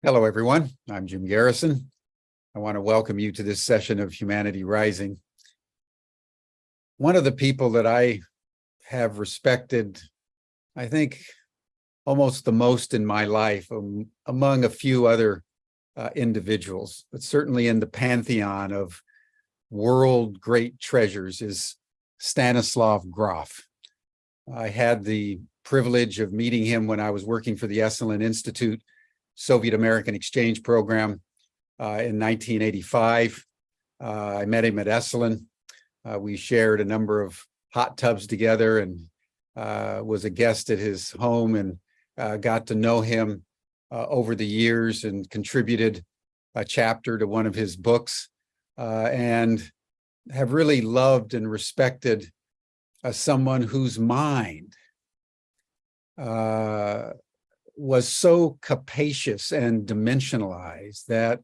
Hello, everyone. I'm Jim Garrison. I want to welcome you to this session of Humanity Rising. One of the people that I have respected, I think, almost the most in my life, among a few other individuals, but certainly in the pantheon of world great treasures, is Stanislav Grof. I had the privilege of meeting him when I was working for the Esalen Institute Soviet American exchange program in 1985. I met him at Esalen. We shared a number of hot tubs together and was a guest at his home, and got to know him over the years and contributed a chapter to one of his books, and have really loved and respected someone whose mind was so capacious and dimensionalized that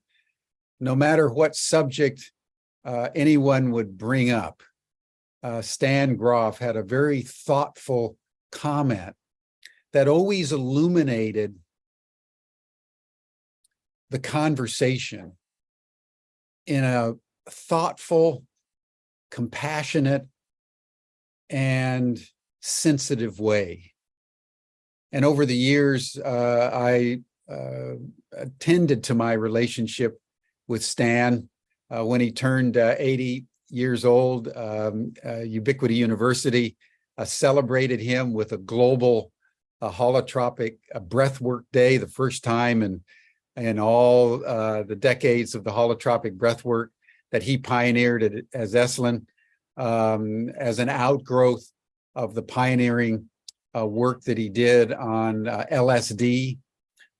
no matter what subject anyone would bring up, Stan Grof had a very thoughtful comment that always illuminated the conversation in a thoughtful, compassionate, and sensitive way. And over the years, I attended to my relationship with Stan. When he turned 80 years old, Ubiquity University celebrated him with a global holotropic breathwork day, the first time in all the decades of the holotropic breathwork that he pioneered as Esalen, as an outgrowth of the pioneering work that he did on LSD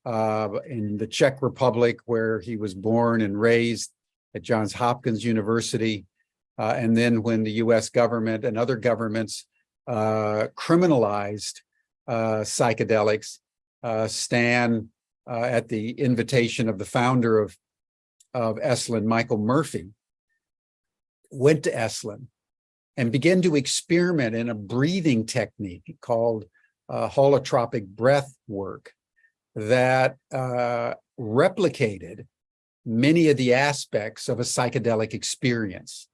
in the Czech Republic, where he was born and raised at Johns Hopkins University. And then when the US government and other governments criminalized psychedelics, Stan, at the invitation of the founder of Esalen, Michael Murphy, went to Esalen and began to experiment in a breathing technique called holotropic breath work that replicated many of the aspects of a psychedelic experience.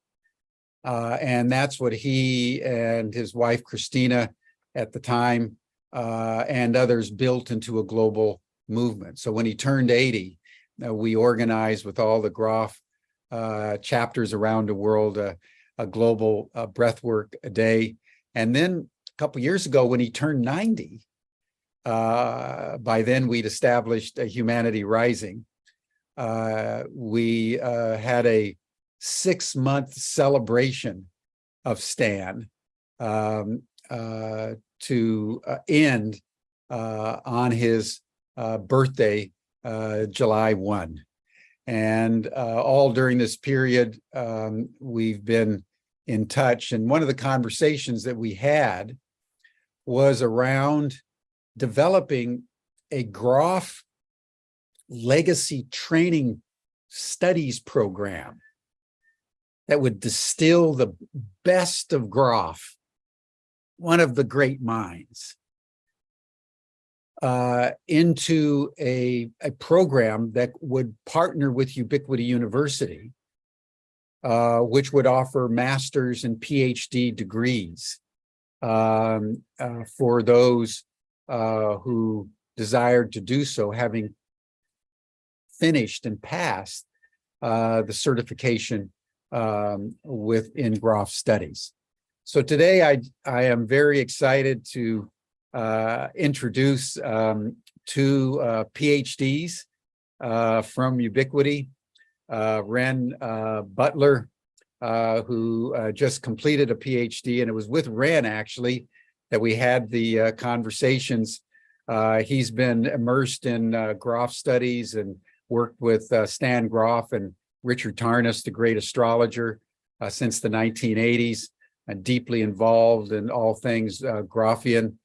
And that's what he and his wife, Christina, at the time, and others built into a global movement. So when he turned 80, we organized with all the Grof chapters around the world a global breathwork day. And then a couple of years ago, when he turned 90, by then we'd established Humanity Rising. We had a 6-month celebration of Stan to end on his birthday, July 1. And all during this period, we've been in touch. And one of the conversations that we had was around developing a Grof legacy training studies program that would distill the best of Grof, one of the great minds, into a program that would partner with Ubiquity University, which would offer master's and PhD degrees for those who desired to do so, having finished and passed the certification within Grof Studies. So today I am very excited to introduce two PhDs from Ubiquity, Renn Butler, who just completed a PhD, and it was with Renn actually that we had the conversations. He's been immersed in Grof studies and worked with Stan Grof and Richard Tarnas, the great astrologer, since the 1980s, and deeply involved in all things Grofian,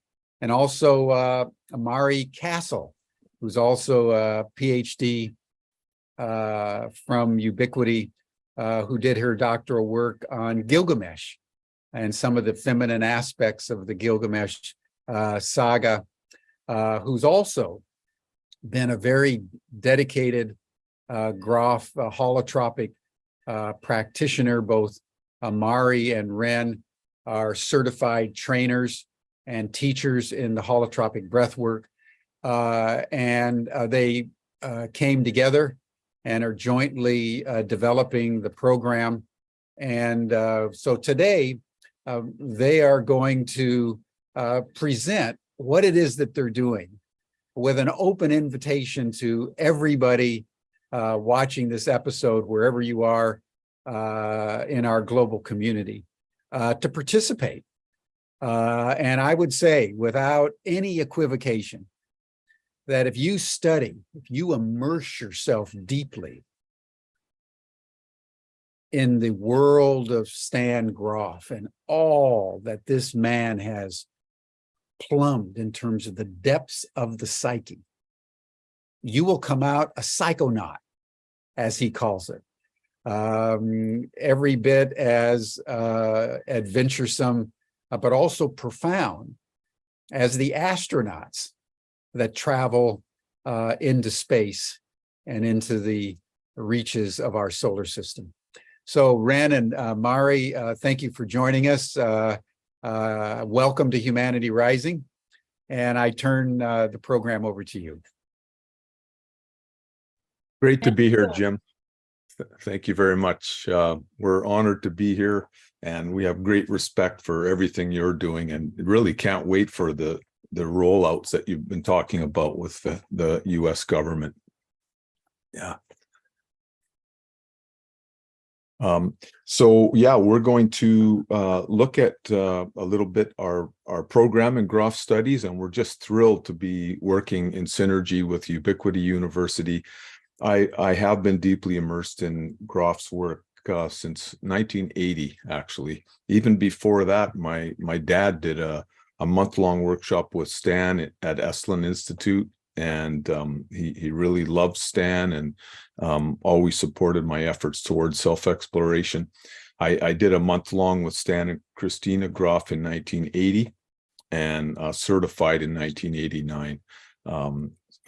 and also Mari Castle, who's also a PhD from Ubiquity, who did her doctoral work on Gilgamesh and some of the feminine aspects of the Gilgamesh saga, who's also been a very dedicated Grof holotropic practitioner. Both Mari and Renn are certified trainers and teachers in the holotropic breathwork, and they came together and are jointly developing the program. And so today, they are going to present what it is that they're doing with an open invitation to everybody watching this episode, wherever you are in our global community, to participate. And I would say, without any equivocation, that if you study, if you immerse yourself deeply in the world of Stan Grof and all that this man has plumbed in terms of the depths of the psyche, you will come out a psychonaut, as he calls it, every bit as adventuresome, but also profound as the astronauts that travel into space and into the reaches of our solar system. So Renn and Mari, thank you for joining us. Welcome to Humanity Rising. And I turn the program over to you. Great to be here, Jim. Thank you very much. We're honored to be here, and we have great respect for everything you're doing, and really can't wait for the rollouts that you've been talking about with the U.S. government. Yeah. So yeah, we're going to look at a little bit our program in Grof Studies, and we're just thrilled to be working in synergy with Ubiquity University. I have been deeply immersed in Grof's work since 1980, actually. Even before that, my dad did a month-long workshop with Stan at Esalen Institute, and he really loved Stan and always supported my efforts towards self-exploration. I did a month-long with Stan and Christina Grof in 1980 and certified in 1989.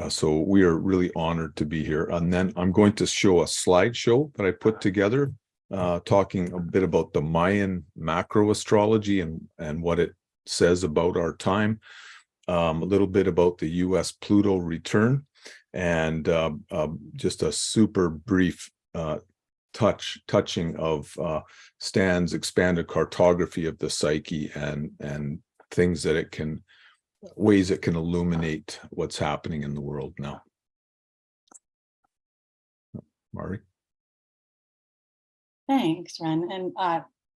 So we are really honored to be here. And then I'm going to show a slideshow that I put together, talking a bit about the Mayan macro astrology and what it says about our time, a little bit about the U.S. Pluto return, and just a super brief touching of Stan's expanded cartography of the psyche and things that it can, ways it can illuminate what's happening in the world now. Mari. Thanks, Renn. And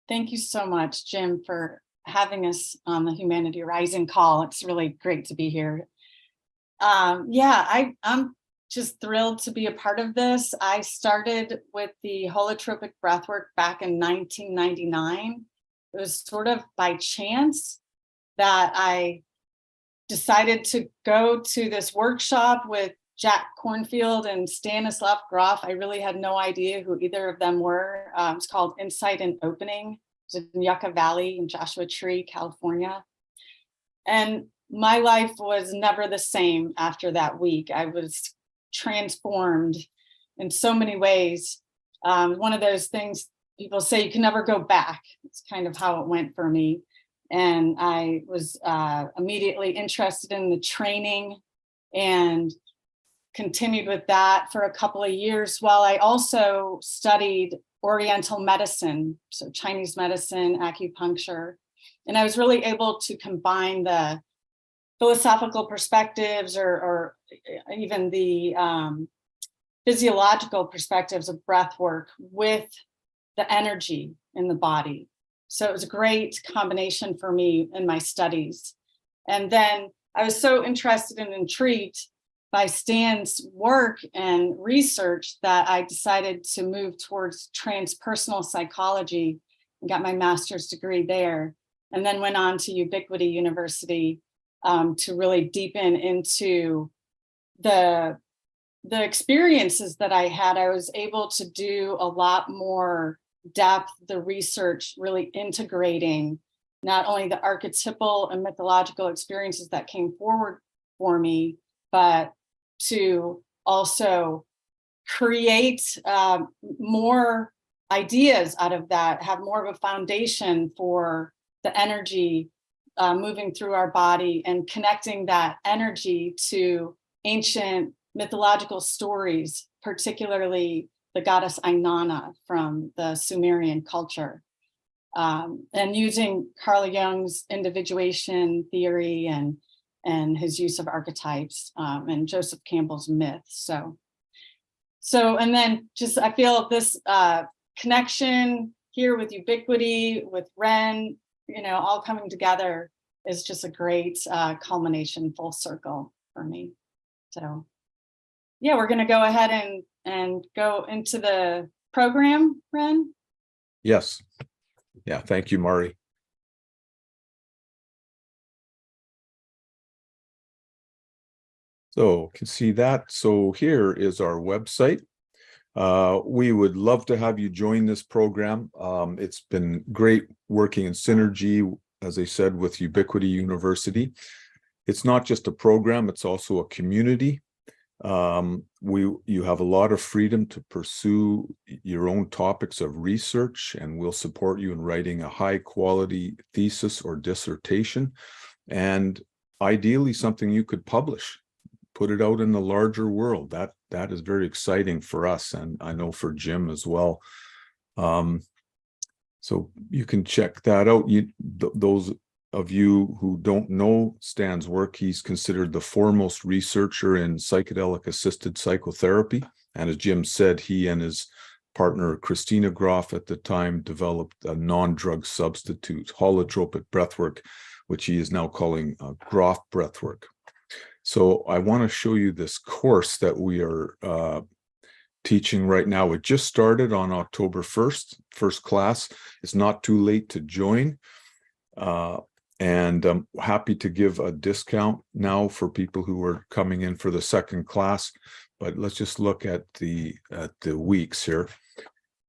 thank you so much, Jim, for having us on the Humanity Rising call. It's really great to be here. I'm just thrilled to be a part of this. I started with the Holotropic Breathwork back in 1999. It was sort of by chance that I decided to go to this workshop with Jack Cornfield and Stanislav Grof. I really had no idea who either of them were. It's called Insight and Opening. It was in Yucca Valley in Joshua Tree, California. And my life was never the same after that week. I was transformed in so many ways. One of those things people say you can never go back. It's kind of how it went for me. And I was immediately interested in the training and continued with that for a couple of years, while I also studied Oriental medicine, so Chinese medicine, acupuncture. And I was really able to combine the philosophical perspectives or even the physiological perspectives of breath work with the energy in the body. So it was a great combination for me in my studies. And then I was so interested and intrigued by Stan's work and research that I decided to move towards transpersonal psychology and got my master's degree there. And then went on to Ubiquity University to really deepen into the experiences that I had. I was able to do a lot more depth, the research, really integrating not only the archetypal and mythological experiences that came forward for me, but to also create more ideas out of that, have more of a foundation for the energy moving through our body and connecting that energy to ancient mythological stories, particularly the goddess Inanna from the Sumerian culture, and using Carl Jung's individuation theory and his use of archetypes and Joseph Campbell's myths. So, and then just I feel this connection here with Ubiquity, with Renn, all coming together is just a great culmination, full circle for me. So, yeah, we're going to go ahead and go into the program, Renn. Yes. Yeah. Thank you, Mari. So can see that. So here is our website. We would love to have you join this program. It's been great working in synergy, as I said, with Ubiquity University. It's not just a program, it's also a community. You have a lot of freedom to pursue your own topics of research, and we'll support you in writing a high quality thesis or dissertation, and ideally something you could publish, put it out in the larger world. That is very exciting for us, and I know for Jim as well. So you can check that out. Those of you who don't know Stan's work, he's considered the foremost researcher in psychedelic assisted psychotherapy. And as Jim said, he and his partner Christina Grof at the time developed a non-drug substitute, holotropic breathwork, which he is now calling Grof breathwork. So I want to show you this course that we are teaching right now. It just started on October 1st, first class. It's not too late to join. And I'm happy to give a discount now for people who are coming in for the second class. But let's just look at the weeks here.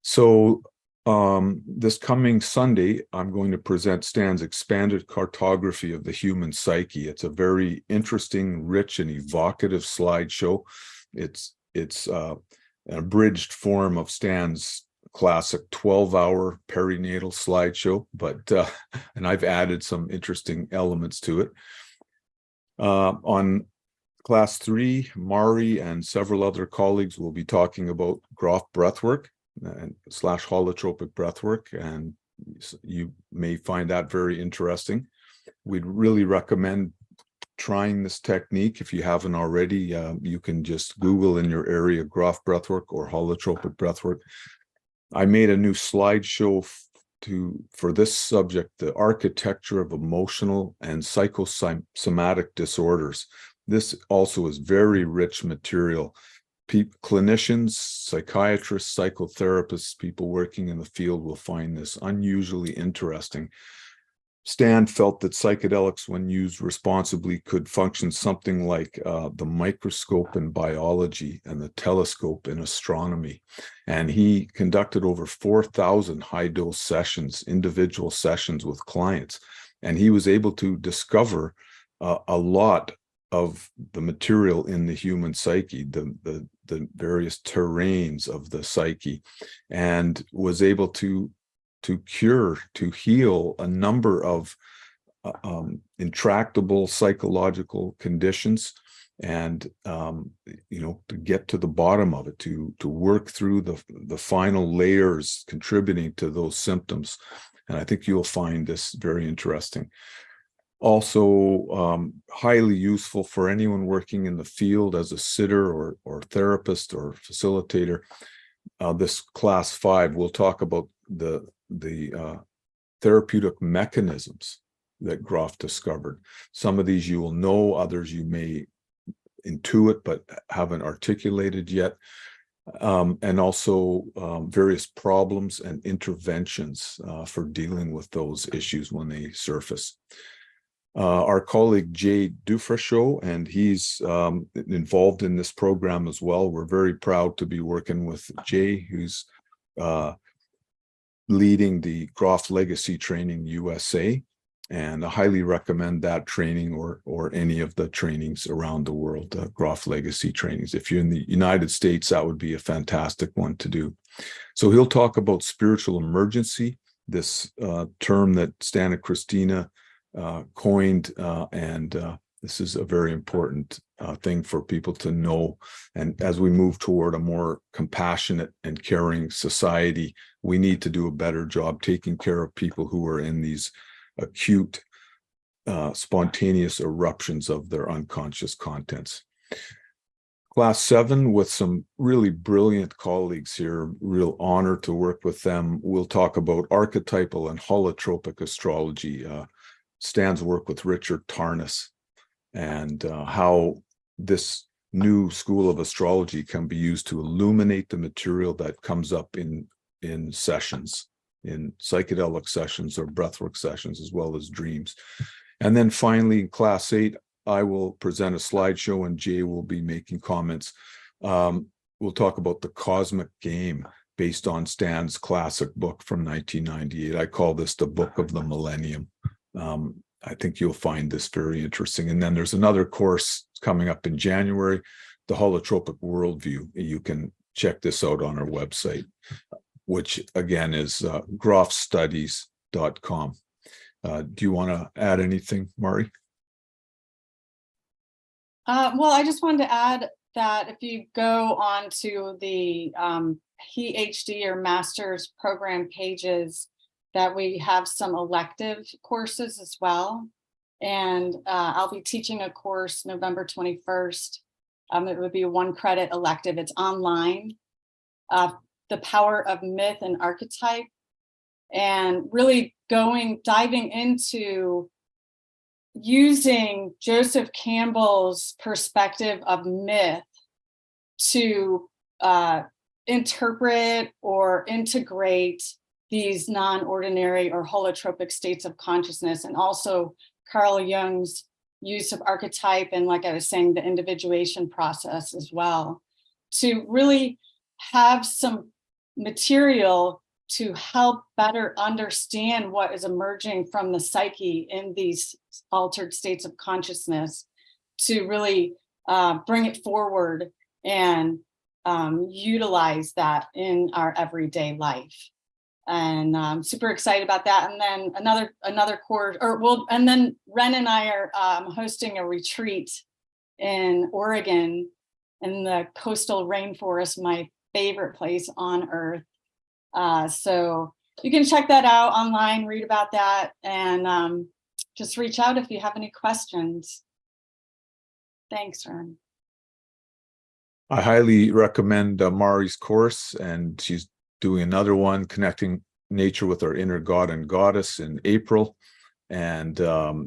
So this coming Sunday, I'm going to present Stan's expanded cartography of the human psyche. It's a very interesting, rich, and evocative slideshow. It's an abridged form of Stan's classic 12-hour perinatal slideshow, but and I've added some interesting elements to it. On class 3, Mari and several other colleagues will be talking about Grof breathwork / holotropic breathwork, and you may find that very interesting. We'd really recommend trying this technique. If you haven't already, you can just Google in your area Grof breathwork or holotropic breathwork. I made a new slideshow for this subject, the architecture of emotional and psychosomatic disorders. This also is very rich material. Clinicians, psychiatrists, psychotherapists, people working in the field will find this unusually interesting. Stan felt that psychedelics, when used responsibly, could function something like the microscope in biology and the telescope in astronomy. And he conducted over 4,000 high-dose sessions, individual sessions with clients. And he was able to discover a lot of the material in the human psyche, the various terrains of the psyche, and was able to cure, to heal a number of intractable psychological conditions, and to get to the bottom of it, to work through the final layers contributing to those symptoms. And I think you'll find this very interesting. Also, highly useful for anyone working in the field as a sitter or therapist or facilitator. This class 5 will talk about the therapeutic mechanisms that Grof discovered. Some of these you will know, others you may intuit but haven't articulated yet, and also various problems and interventions for dealing with those issues when they surface. Our colleague Jay Dufresneau, and he's involved in this program as well. We're very proud to be working with Jay, who's leading the Grof Legacy Training USA, and I highly recommend that training or any of the trainings around the world, Grof Legacy trainings. If you're in the United States, that would be a fantastic one to do. So he'll talk about spiritual emergency, this term that Stan and Christina coined, and this is a very important thing for people to know. And as we move toward a more compassionate and caring society, we need to do a better job taking care of people who are in these acute, spontaneous eruptions of their unconscious contents. Class 7 with some really brilliant colleagues here, real honor to work with them. We'll talk about archetypal and holotropic astrology, Stan's work with Richard Tarnas, and how this new school of astrology can be used to illuminate the material that comes up in sessions, in psychedelic sessions or breathwork sessions, as well as dreams. And then finally, in class 8, I will present a slideshow and Jay will be making comments. We'll talk about the cosmic game based on Stan's classic book from 1998. I call this the book of the millennium. I think you'll find this very interesting. And then there's another course coming up in January, the Holotropic Worldview. You can check this out on our website, which again is grofstudies.com. Do you want to add anything, Mari? Well, I just wanted to add that if you go on to the PhD or master's program pages, that we have some elective courses as well. And I'll be teaching a course November 21st. It would be a 1-credit elective. It's online. The Power of Myth and Archetype, and really diving into using Joseph Campbell's perspective of myth to interpret or integrate these non-ordinary or holotropic states of consciousness, and also Carl Jung's use of archetype and, like I was saying, the individuation process as well, to really have some material to help better understand what is emerging from the psyche in these altered states of consciousness, to really bring it forward and utilize that in our everyday life. And I'm super excited about that. And then another course, and then Renn and I are hosting a retreat in Oregon, in the coastal rainforest, my favorite place on earth. So you can check that out online, read about that, and just reach out if you have any questions. Thanks, Renn. I highly recommend Mari's course, and she's doing another one, Connecting Nature with Our Inner God and Goddess, in April. And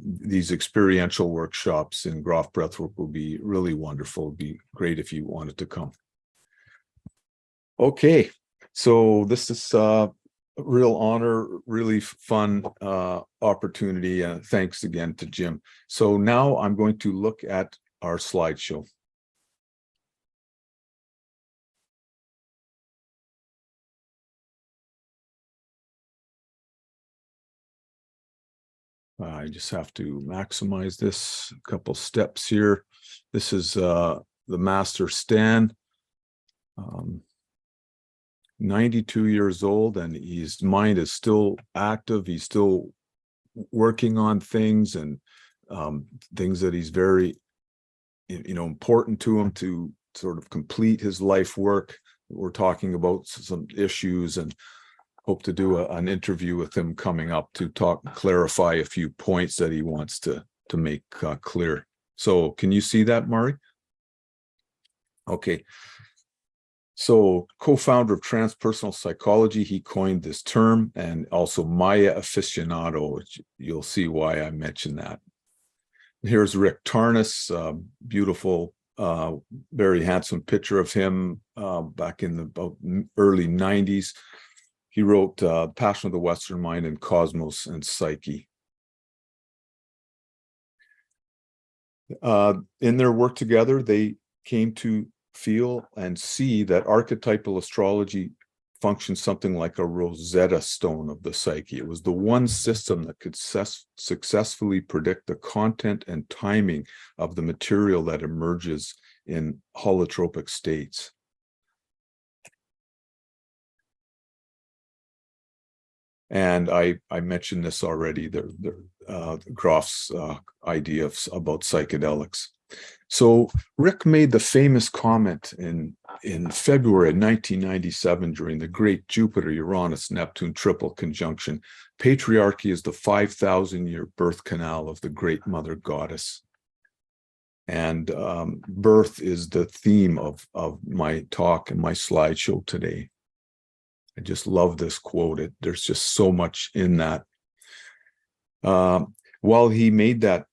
these experiential workshops in Grof Breathwork will be really wonderful. It'd be great if you wanted to come. Okay, so this is a real honor, really fun opportunity. Thanks again to Jim. So now I'm going to look at our slideshow. I just have to maximize this, a couple steps here. This is the Master Stan, 92 years old, and his mind is still active. He's still working on things, and things that he's very, important to him to sort of complete his life work. We're talking about some issues, and hope to do an interview with him coming up to clarify a few points that he wants to make clear. So can you see that, Mari? Okay. So co-founder of transpersonal psychology, he coined this term, and also Maya aficionado, which you'll see why I mentioned that. Here's Rick Tarnas, beautiful very handsome picture of him back in the early 90s. He wrote Passion of the Western Mind and Cosmos and Psyche. In their work together, they came to feel and see that archetypal astrology functions something like a Rosetta Stone of the psyche. It was the one system that could successfully predict the content and timing of the material that emerges in holotropic states. And I mentioned this already, Grof's idea about psychedelics. So Rick made the famous comment in February of 1997 during the great Jupiter-Uranus-Neptune triple conjunction. Patriarchy is the 5,000-year birth canal of the great mother goddess. And birth is the theme of my talk and my slideshow today. I just love this quote. There's just so much in that. While he made that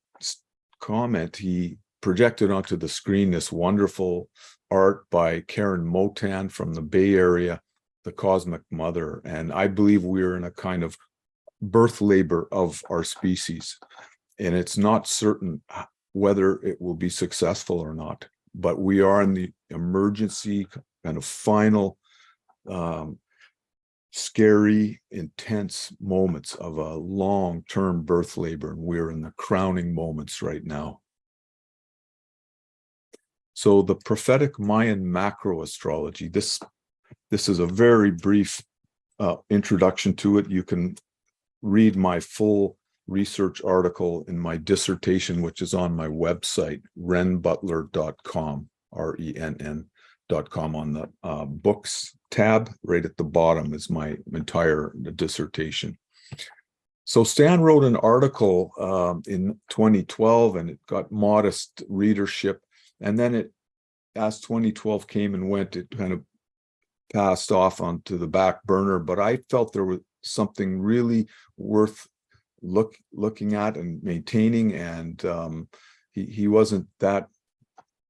comment, he projected onto the screen this wonderful art by Karen Motan from the Bay Area, The Cosmic Mother. And I believe we're in a kind of birth labor of our species. And it's not certain whether it will be successful or not, but we are in the emergency, kind of final, scary, intense moments of a long-term birth labor, and we're in the crowning moments right now. So the prophetic Mayan macro astrology, this is a very brief introduction to it. You can read my full research article in my dissertation, which is on my website, rennbutler.com, RENN.com. On the books tab right at the bottom is my entire dissertation. So Stan wrote an article in 2012, and it got modest readership. And then as 2012 came and went, it kind of passed off onto the back burner. But I felt there was something really worth looking at and maintaining. And he wasn't that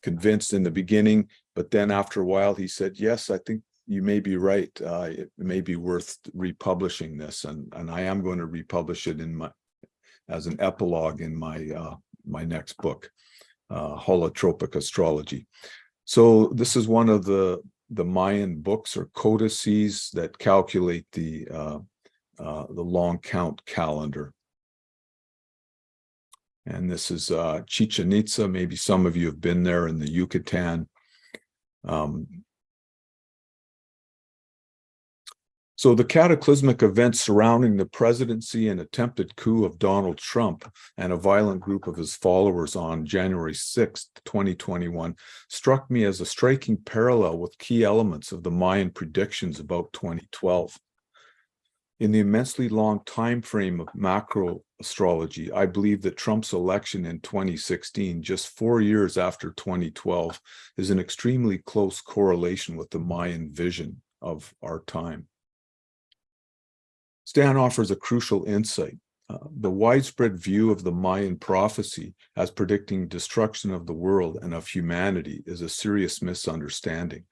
convinced in the beginning, but then after a while he said, yes, I think you may be right. It may be worth republishing this, and I am going to republish it as an epilogue in my next book, Holotropic Astrology. So this is one of the Mayan books or codices that calculate the long count calendar. And this is Chichen Itza. Maybe some of you have been there in the Yucatan. So the cataclysmic events surrounding the presidency and attempted coup of Donald Trump and a violent group of his followers on January 6th, 2021, struck me as a striking parallel with key elements of the Mayan predictions about 2012. In the immensely long time frame of macro astrology, I believe that Trump's election in 2016, just 4 years after 2012, is an extremely close correlation with the Mayan vision of our time. Stan offers a crucial insight. The widespread view of the Mayan prophecy as predicting destruction of the world and of humanity is a serious misunderstanding.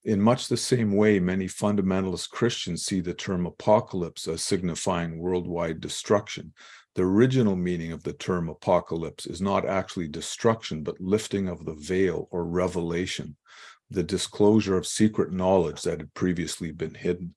In much the same way, many fundamentalist Christians see the term apocalypse as signifying worldwide destruction. The original meaning of the term apocalypse is not actually destruction, but lifting of the veil or revelation, the disclosure of secret knowledge that had previously been hidden.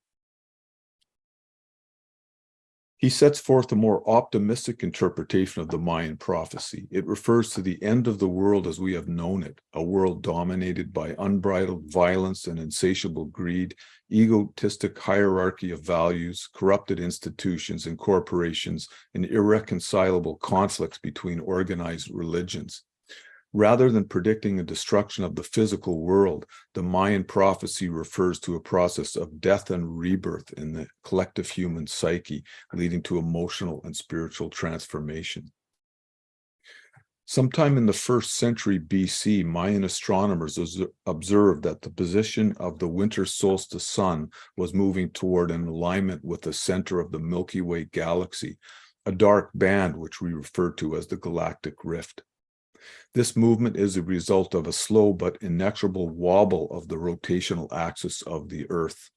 He sets forth a more optimistic interpretation of the Mayan prophecy. It refers to the end of the world as we have known it, a world dominated by unbridled violence and insatiable greed, egotistic hierarchy of values, corrupted institutions and corporations, and irreconcilable conflicts between organized religions. Rather than predicting the destruction of the physical world, the Mayan prophecy refers to a process of death and rebirth in the collective human psyche, leading to emotional and spiritual transformation. Sometime in the 1st century BC, Mayan astronomers observed that the position of the winter solstice sun was moving toward an alignment with the center of the Milky Way galaxy, a dark band which we refer to as the galactic rift. This movement is a result of a slow but inexorable wobble of the rotational axis of the Earth.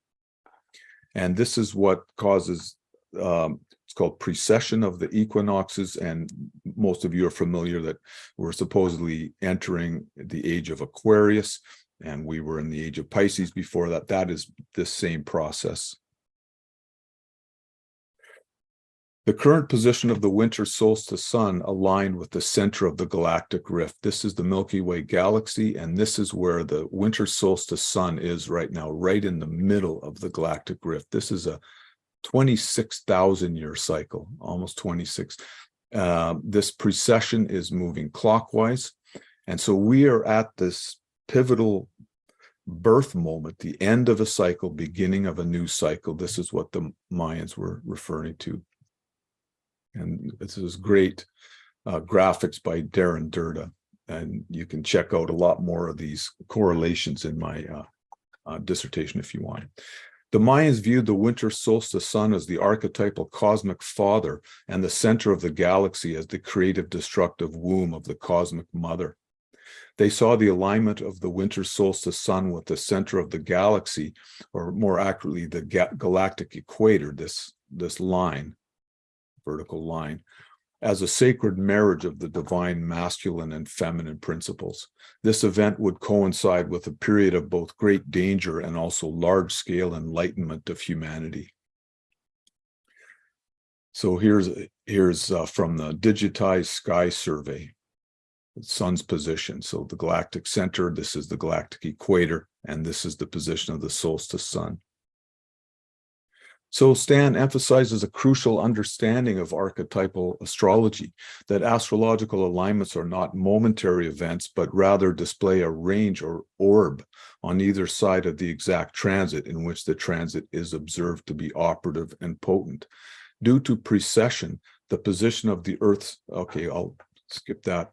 And this is what causes, it's called precession of the equinoxes, and most of you are familiar that we're supposedly entering the age of Aquarius, and we were in the age of Pisces before that. That is this same process. The current position of the winter solstice sun aligned with the center of the galactic rift. This is the Milky Way galaxy, and this is where the winter solstice sun is right now, right in the middle of the galactic rift. This is a 26,000 year cycle, almost 26. This precession is moving clockwise. And so we are at this pivotal birth moment, the end of a cycle, beginning of a new cycle. This is what the Mayans were referring to. And this is great graphics by Darren Durda. And you can check out a lot more of these correlations in my dissertation if you want. The Mayans viewed the winter solstice sun as the archetypal cosmic father and the center of the galaxy as the creative destructive womb of the cosmic mother. They saw the alignment of the winter solstice sun with the center of the galaxy, or more accurately, the galactic equator, this line, vertical line, as a sacred marriage of the divine masculine and feminine principles. This event would coincide with a period of both great danger and also large-scale enlightenment of humanity. So here's from the digitized sky survey, the sun's position. So the galactic center, this is the galactic equator, and this is the position of the solstice sun. So Stan emphasizes a crucial understanding of archetypal astrology, that astrological alignments are not momentary events, but rather display a range or orb on either side of the exact transit in which the transit is observed to be operative and potent. Due to precession, the position of the Earth's, okay, I'll skip that.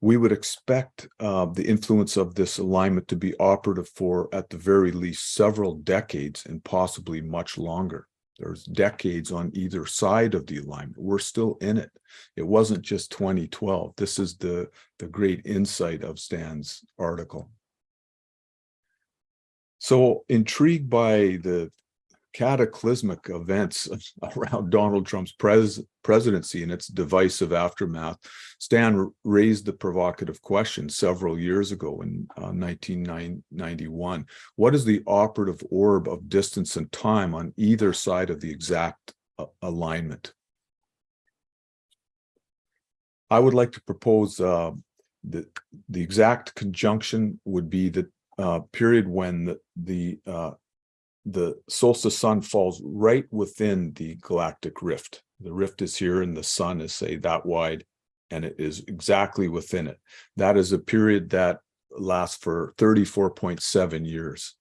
We would expect the influence of this alignment to be operative for, at the very least, several decades and possibly much longer. There's decades on either side of the alignment. We're still in it. It wasn't just 2012. This is the great insight of Stan's article. So intrigued by the cataclysmic events around Donald Trump's presidency and its divisive aftermath, Stan raised the provocative question several years ago in 1991. What is the operative orb of distance and time on either side of the exact alignment? I would like to propose the exact conjunction would be the period when the solstice sun falls right within the galactic rift. The rift is here and the sun is, say, that wide, and it is exactly within it. That is a period that lasts for 34.7 years.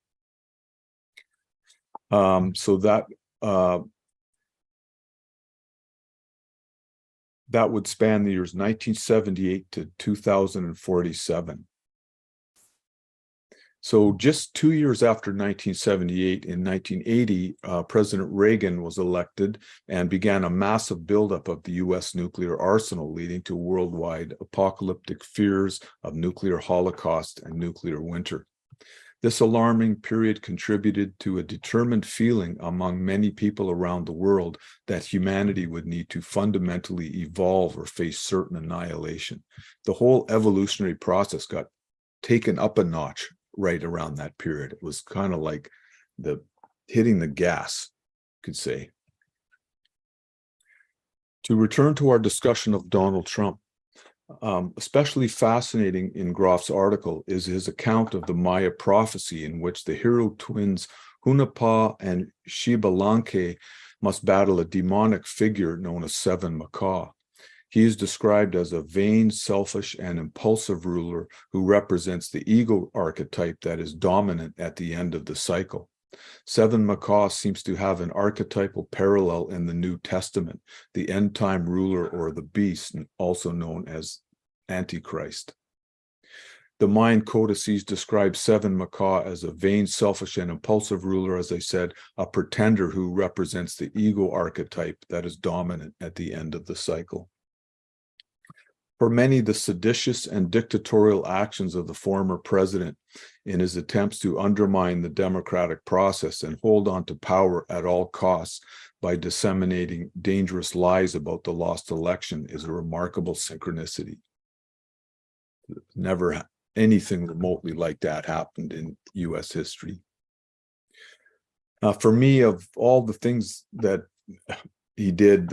So that would span the years 1978 to 2047. So just 2 years after 1978, in 1980, President Reagan was elected and began a massive buildup of the U.S. nuclear arsenal, leading to worldwide apocalyptic fears of nuclear holocaust and nuclear winter. This alarming period contributed to a determined feeling among many people around the world that humanity would need to fundamentally evolve or face certain annihilation. The whole evolutionary process got taken up a notch right around that period. It was kind of like hitting the gas, you could say. To return to our discussion of Donald Trump, especially fascinating in Grof's article is his account of the Maya prophecy, in which the hero twins Hunahpu and Xbalanque must battle a demonic figure known as Seven Macaw. He is described as a vain, selfish, and impulsive ruler who represents the ego archetype that is dominant at the end of the cycle. Seven Macaw seems to have an archetypal parallel in the New Testament, the end-time ruler or the beast, also known as Antichrist. The Mayan codices describe Seven Macaw as a vain, selfish, and impulsive ruler, as I said, a pretender who represents the ego archetype that is dominant at the end of the cycle. For many, the seditious and dictatorial actions of the former president in his attempts to undermine the democratic process and hold on to power at all costs by disseminating dangerous lies about the lost election is a remarkable synchronicity. Never anything remotely like that happened in US history. For me, of all the things that he did,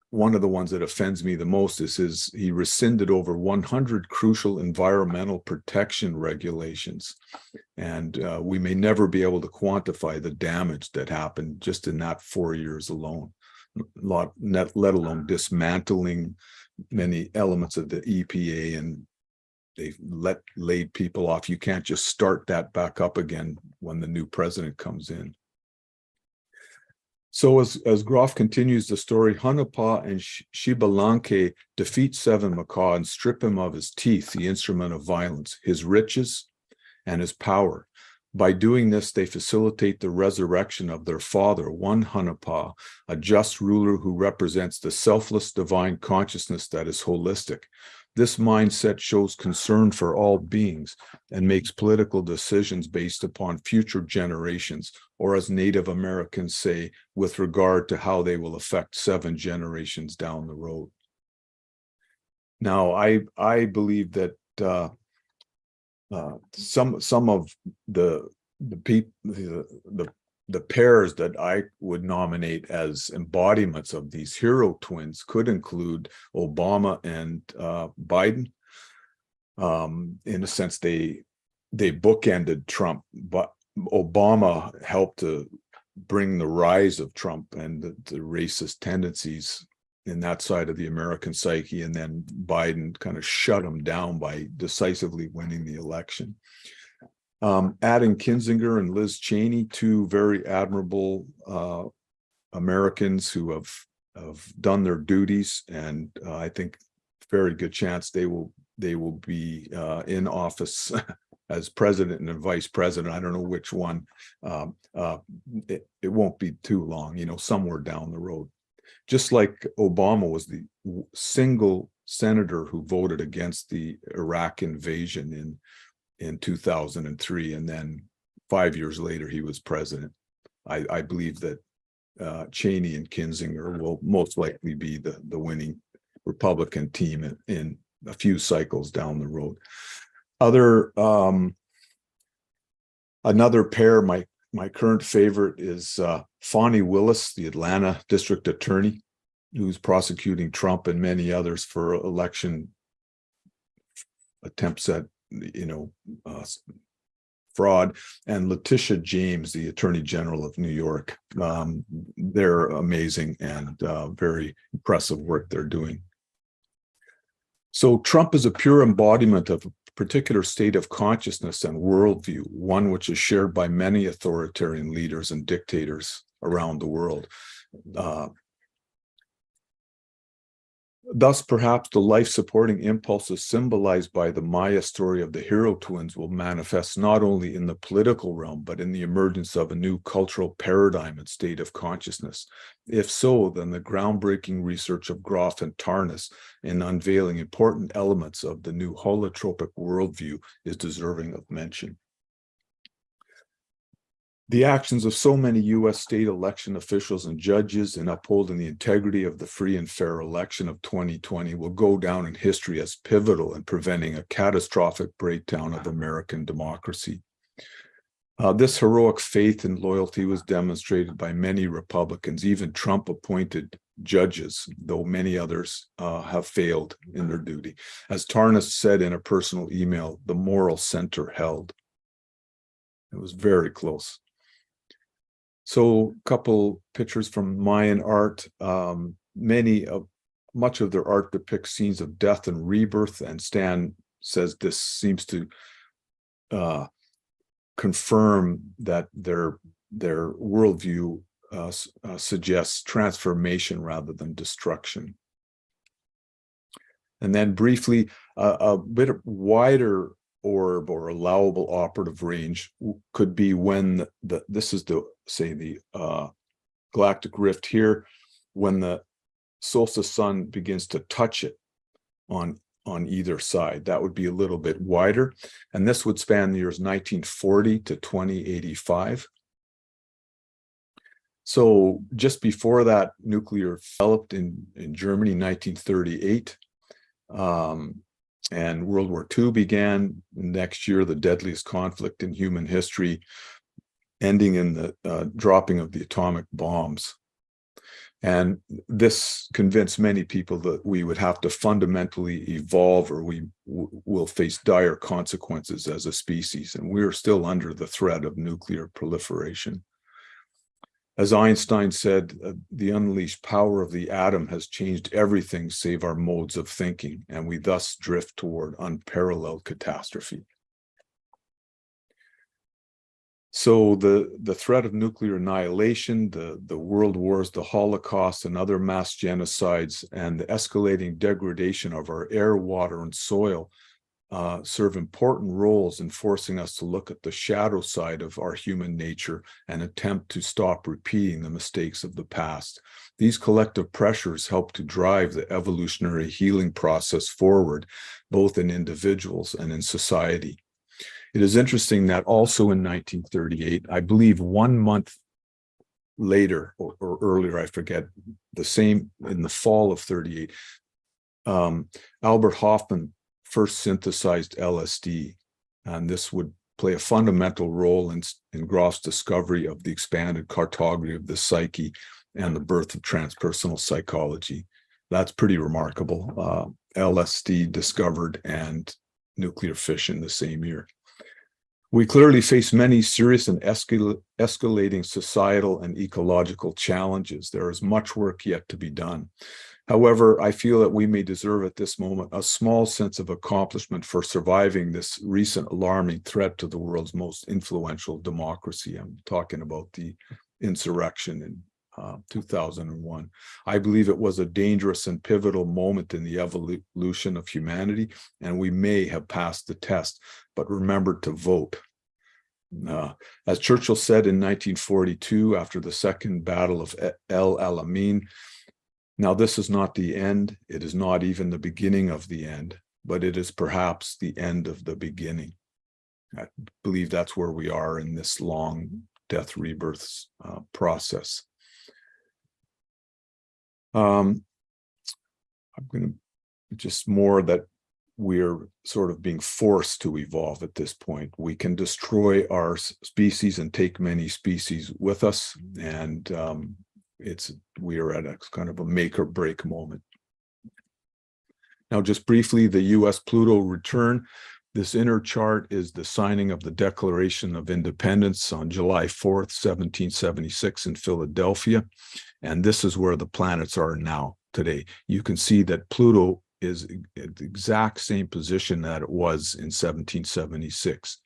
one of the ones that offends me the most is he rescinded over 100 crucial environmental protection regulations. And we may never be able to quantify the damage that happened just in that 4 years alone, let alone dismantling many elements of the EPA, and they laid people off. You can't just start that back up again when the new president comes in. So as Grof continues the story, Hanapa and Shibalanke defeat Seven Macaw and strip him of his teeth, the instrument of violence, his riches, and his power. By doing this, they facilitate the resurrection of their father, one Hanapa, a just ruler who represents the selfless divine consciousness that is holistic. This mindset shows concern for all beings and makes political decisions based upon future generations, or as Native Americans say, with regard to how they will affect 7 generations down the road. Now, I believe that some of the pairs that I would nominate as embodiments of these hero twins could include Obama and Biden. In a sense, they bookended Trump, but Obama helped to bring the rise of Trump and the racist tendencies in that side of the American psyche, and then Biden kind of shut him down by decisively winning the election. Adding Kinzinger and Liz Cheney, 2 very admirable Americans who have done their duties, and I think very good chance they will be in office as president and vice president. I don't know which one. It won't be too long, somewhere down the road. Just like Obama was the single senator who voted against the Iraq invasion in 2003, and then 5 years later he was president. I believe that Cheney and Kinzinger will most likely be the winning Republican team in a few cycles down the road. Another pair, my current favorite is Fani Willis, the Atlanta district attorney, who's prosecuting Trump and many others for election attempts at fraud, and Letitia James, the Attorney General of New York. They're amazing and very impressive work they're doing. So Trump is a pure embodiment of a particular state of consciousness and worldview, one which is shared by many authoritarian leaders and dictators around the world. Thus, perhaps the life-supporting impulses symbolized by the Maya story of the hero twins will manifest not only in the political realm, but in the emergence of a new cultural paradigm and state of consciousness. If so, then the groundbreaking research of Grof and Tarnas in unveiling important elements of the new holotropic worldview is deserving of mention. The actions of so many U.S. state election officials and judges in upholding the integrity of the free and fair election of 2020 will go down in history as pivotal in preventing a catastrophic breakdown of American democracy. This heroic faith and loyalty was demonstrated by many Republicans, even Trump-appointed judges, though many others have failed in their duty. As Tarnas said in a personal email, the moral center held. It was very close. So a couple pictures from Mayan art. Much of their art depicts scenes of death and rebirth, and Stan says this seems to confirm that their worldview suggests transformation rather than destruction. And then briefly, a bit wider orb or allowable operative range could be when this is the galactic rift here, when the solstice sun begins to touch it. on either side. That would be a little bit wider, and this would span the years 1940 to 2085. So just before that, nuclear developed in Germany, 1938, and World War II began. Next year, the deadliest conflict in human history, ending in the dropping of the atomic bombs. And this convinced many people that we would have to fundamentally evolve, or we will face dire consequences as a species. And we're still under the threat of nuclear proliferation. As Einstein said, the unleashed power of the atom has changed everything save our modes of thinking, and we thus drift toward unparalleled catastrophe. So the threat of nuclear annihilation, the world wars, the Holocaust, and other mass genocides, and the escalating degradation of our air, water, and soil serve important roles in forcing us to look at the shadow side of our human nature and attempt to stop repeating the mistakes of the past. These collective pressures help to drive the evolutionary healing process forward, both in individuals and in society. It is interesting that also in 1938, I believe 1 month later or earlier, I forget, the same in the fall of 38, Albert Hofmann first synthesized LSD, and this would play a fundamental role in Grof's discovery of the expanded cartography of the psyche and the birth of transpersonal psychology. That's pretty remarkable. LSD discovered and nuclear fission the same year. We clearly face many serious and escalating societal and ecological challenges. There is much work yet to be done. However, I feel that we may deserve at this moment a small sense of accomplishment for surviving this recent alarming threat to the world's most influential democracy. I'm talking about the insurrection in 2001. I believe it was a dangerous and pivotal moment in the evolution of humanity, and we may have passed the test, but remembered to vote. As Churchill said in 1942, after the Second Battle of El Alamein, "Now this is not the end, it is not even the beginning of the end, but it is perhaps the end of the beginning." I believe that's where we are in this long death-rebirth process. I'm going to just more that we're sort of being forced to evolve at this point. We can destroy our species and take many species with us, and we are at a kind of a make or break moment. Now, just briefly, the US Pluto return. This inner chart is the signing of the Declaration of Independence on July 4th, 1776 in Philadelphia. And this is where the planets are now today. You can see that Pluto is at the exact same position that it was in 1776.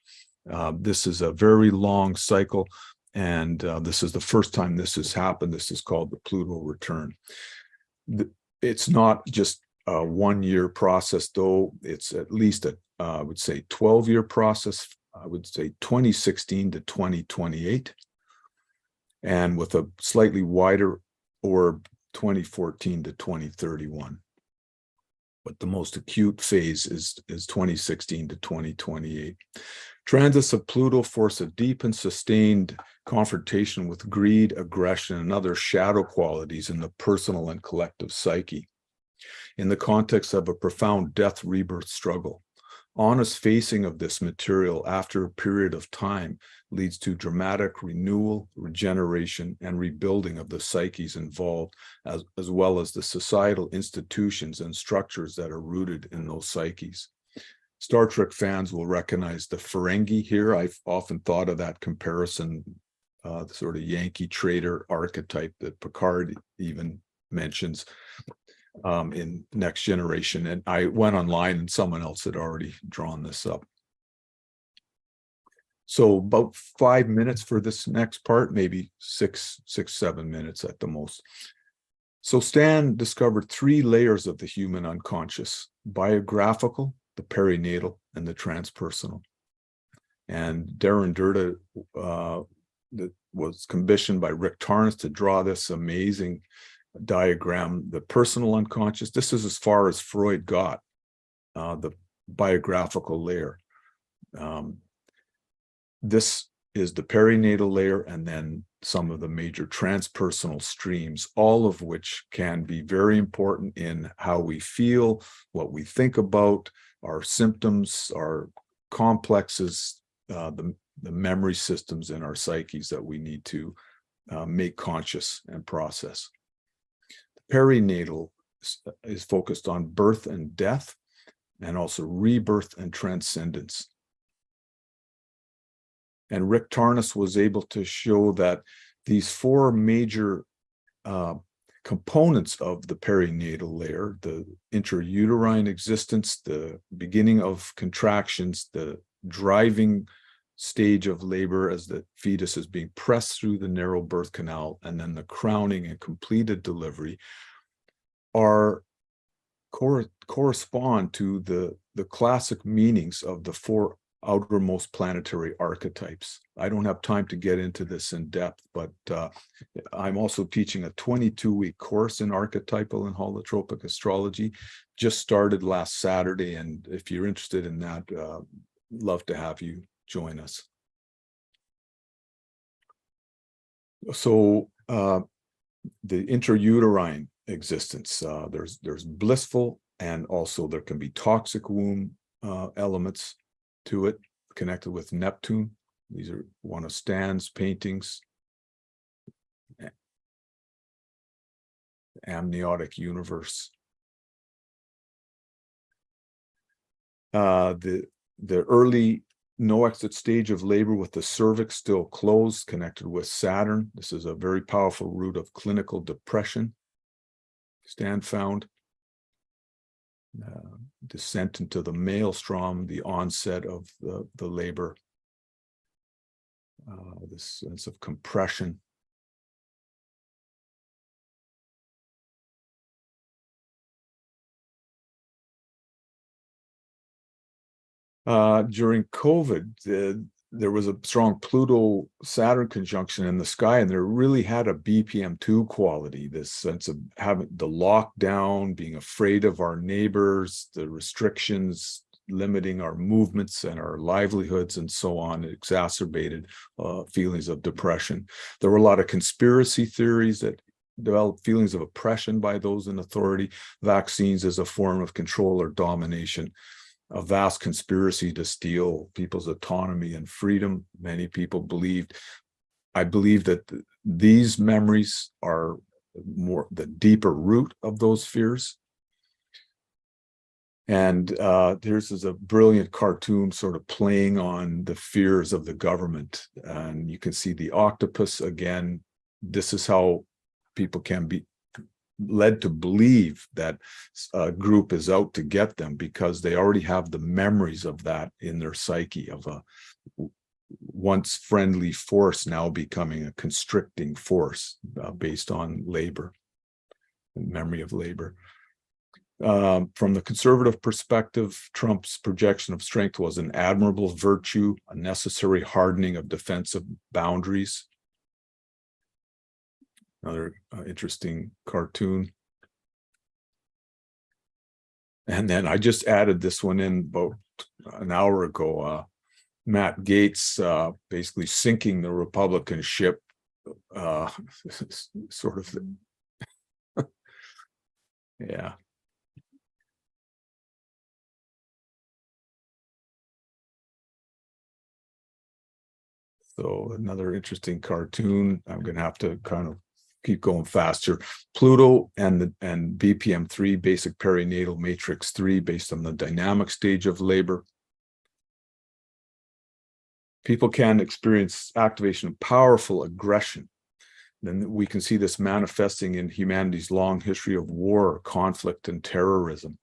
This is a very long cycle, and this is the first time this has happened. This is called the Pluto return. It's not just a 1-year process, though. It's at least I would say 12-year process. I would say 2016 to 2028, and with a slightly wider orb, 2014 to 2031. But the most acute phase is 2016 to 2028. Transits of Pluto force a deep and sustained confrontation with greed, aggression, and other shadow qualities in the personal and collective psyche, in the context of a profound death-rebirth struggle. Honest facing of this material after a period of time leads to dramatic renewal, regeneration, and rebuilding of the psyches involved, as well as the societal institutions and structures that are rooted in those psyches. Star Trek fans will recognize the Ferengi here. I've often thought of that comparison, the sort of Yankee trader archetype that Picard even mentions in Next Generation. And I went online and someone else had already drawn this up. So about 5 minutes for this next part, maybe 7 minutes at the most. So Stan discovered 3 layers of the human unconscious: biographical, the perinatal, and the transpersonal. And Darren Durda was commissioned by Rick Tarnas to draw this amazing diagram, the personal unconscious. This is as far as Freud got. the biographical layer. This is the perinatal layer, and then some of the major transpersonal streams, all of which can be very important in how we feel, what we think about, our symptoms, our complexes, the memory systems in our psyches that we need to make conscious and process. The perinatal is focused on birth and death, and also rebirth and transcendence. And Rick Tarnas was able to show that these four major components of the perinatal layer, the intrauterine existence, the beginning of contractions, the driving stage of labor as the fetus is being pressed through the narrow birth canal, and then the crowning and completed delivery, are correspond to the classic meanings of the four outermost planetary archetypes. I don't have time to get into this in depth, but I'm also teaching a 22-week course in Archetypal and Holotropic Astrology. Just started last Saturday, and if you're interested in that, love to have you join us. So the intrauterine existence, there's blissful, and also there can be toxic womb elements to it, connected with Neptune. These are one of Stan's paintings, Amniotic Universe. The early no exit stage of labor with the cervix still closed, connected with Saturn. This is a very powerful root of clinical depression, Stan found. Descent into the maelstrom, the onset of the labor, this sense of compression. During COVID, there was a strong Pluto-Saturn conjunction in the sky, and there really had a BPM2 quality, this sense of having the lockdown, being afraid of our neighbors, the restrictions limiting our movements and our livelihoods and so on. It exacerbated feelings of depression. There were a lot of conspiracy theories that developed feelings of oppression by those in authority, vaccines as a form of control or domination, a vast conspiracy to steal people's autonomy and freedom. Many people believed. I believe that these memories are more the deeper root of those fears. And this is a brilliant cartoon sort of playing on the fears of the government. And you can see the octopus again. This is how people can be led to believe that a group is out to get them, because they already have the memories of that in their psyche, of a once friendly force now becoming a constricting force based on labor, memory of labor. From the conservative perspective, Trump's projection of strength was an admirable virtue, a necessary hardening of defensive boundaries. Another interesting cartoon. And then I just added this one in about an hour ago. Matt Gaetz basically sinking the Republican ship, sort of. Yeah. So another interesting cartoon. I'm going to have to kind of keep going faster. Pluto and BPM3, basic perinatal matrix 3, based on the dynamic stage of labor. People can experience activation of powerful aggression. Then we can see this manifesting in humanity's long history of war, conflict, and terrorism.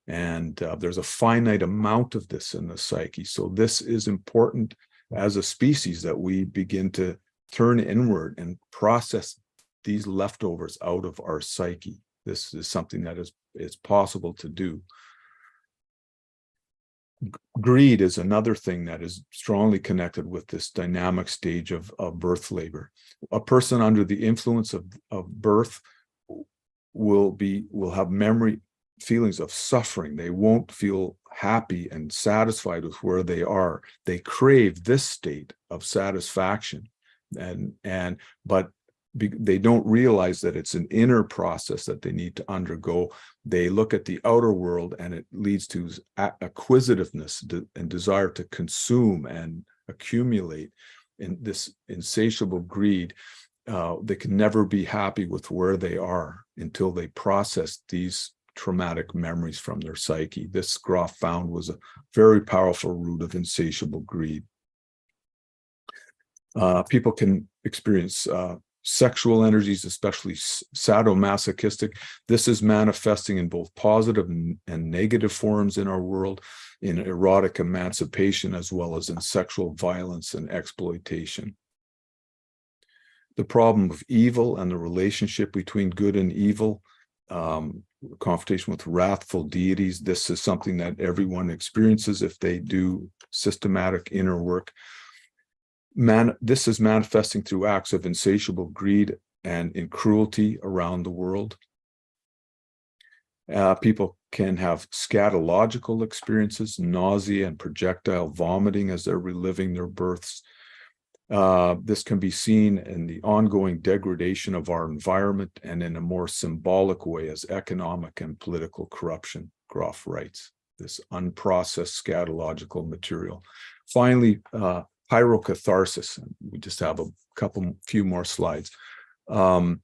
And there's a finite amount of this in the psyche. So this is important as a species, that we begin to turn inward and process these leftovers out of our psyche. This is something that is possible to do. Greed is another thing that is strongly connected with this dynamic stage of birth labor. A person under the influence of birth will have memory feelings of suffering. They won't feel happy and satisfied with where they are. They crave this state of satisfaction, but they don't realize that it's an inner process that they need to undergo. They look at the outer world, and it leads to acquisitiveness and desire to consume and accumulate. In this insatiable greed, they can never be happy with where they are until they process these traumatic memories from their psyche. This Grof found was a very powerful root of insatiable greed. People can experience sexual energies, especially sadomasochistic. This is manifesting in both positive and negative forms in our world, in erotic emancipation, as well as in sexual violence and exploitation. The problem of evil and the relationship between good and evil, confrontation with wrathful deities. This is something that everyone experiences if they do systematic inner work. This is manifesting through acts of insatiable greed and in cruelty around the world. People can have scatological experiences, nausea and projectile vomiting as they're reliving their births. This can be seen in the ongoing degradation of our environment and in a more symbolic way as economic and political corruption, Grof writes, this unprocessed scatological material. Finally, pyrocatharsis. We just have a few more slides. The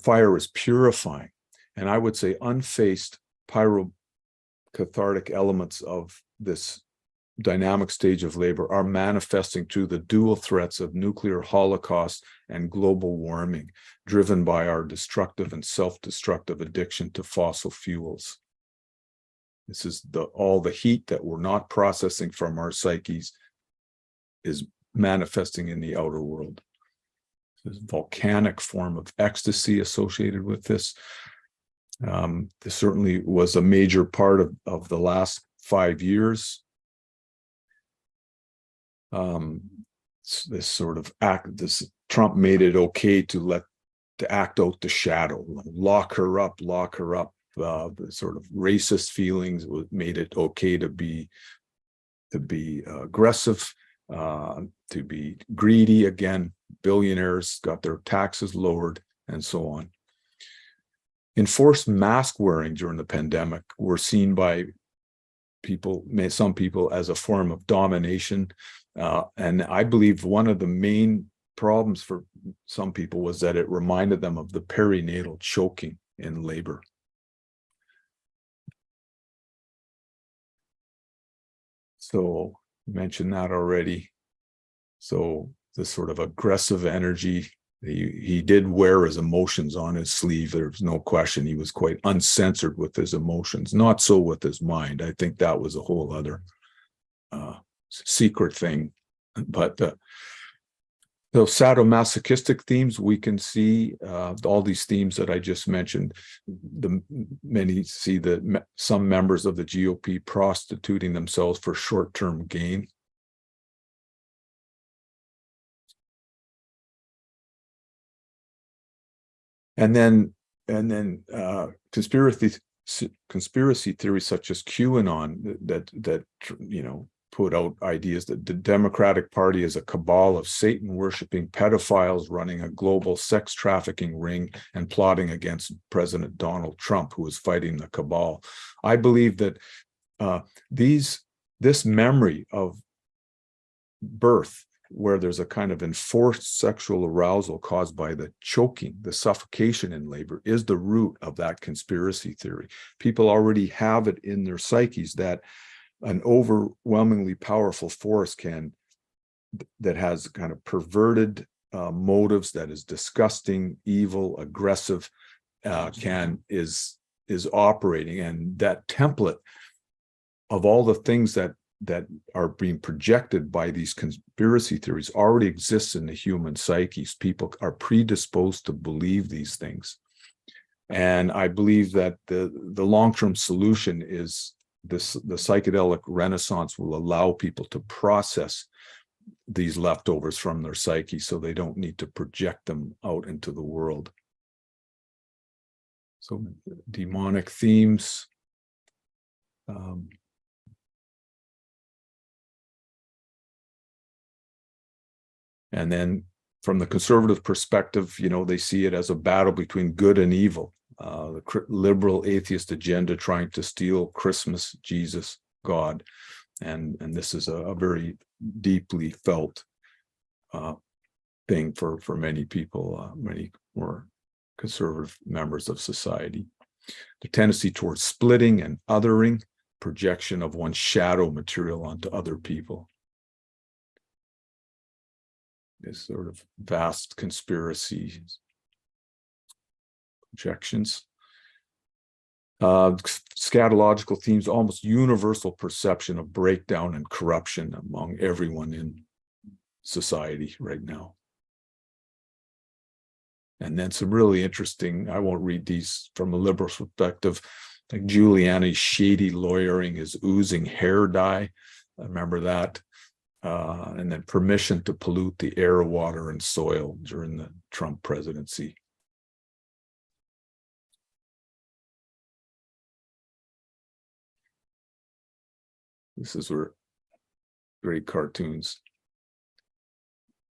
fire is purifying, and I would say unfaced pyrocathartic elements of this dynamic stage of labor are manifesting through the dual threats of nuclear holocaust and global warming, driven by our destructive and self-destructive addiction to fossil fuels. This is all the heat that we're not processing from our psyches is manifesting in the outer world. There's a volcanic form of ecstasy associated with this. This certainly was a major part of the last 5 years. This sort of Trump made it okay to act out the shadow, lock her up. The sort of racist feelings made it okay to be aggressive, to be greedy again. Billionaires got their taxes lowered, and so on. Enforced mask wearing during the pandemic were seen by some people as a form of domination. And I believe one of the main problems for some people was that it reminded them of the perinatal choking in labor. So I mentioned that already. So this sort of aggressive energy, he did wear his emotions on his sleeve. There's no question. He was quite uncensored with his emotions, not so with his mind. I think that was a whole other secret thing. But those sadomasochistic themes, we can see all these themes that I just mentioned. Many see that some members of the GOP prostituting themselves for short-term gain. And then conspiracy theories such as QAnon that put out ideas that the Democratic Party is a cabal of Satan-worshiping pedophiles running a global sex trafficking ring and plotting against President Donald Trump, who is fighting the cabal. I believe that this memory of birth, where there's a kind of enforced sexual arousal caused by the choking, the suffocation in labor, is the root of that conspiracy theory. People already have it in their psyches that an overwhelmingly powerful force that has kind of perverted motives, that is disgusting, evil, aggressive, is operating, and that template of all the things that are being projected by these conspiracy theories already exists in the human psyches. People are predisposed to believe these things. And I believe that the long-term solution is the psychedelic renaissance will allow people to process these leftovers from their psyche so they don't need to project them out into the world. So demonic themes. And then from the conservative perspective, they see it as a battle between good and evil. The liberal atheist agenda trying to steal Christmas, Jesus, God. And this is a very deeply felt thing for many people, many more conservative members of society. The tendency towards splitting and othering, projection of one's shadow material onto other people. This sort of vast conspiracy projections. Scatological themes, almost universal perception of breakdown and corruption among everyone in society right now. And then some really interesting, I won't read these from a liberal perspective, like Giuliani's shady lawyering, his oozing hair dye. I remember that. And then permission to pollute the air, water, and soil during the Trump presidency. This is where great cartoons.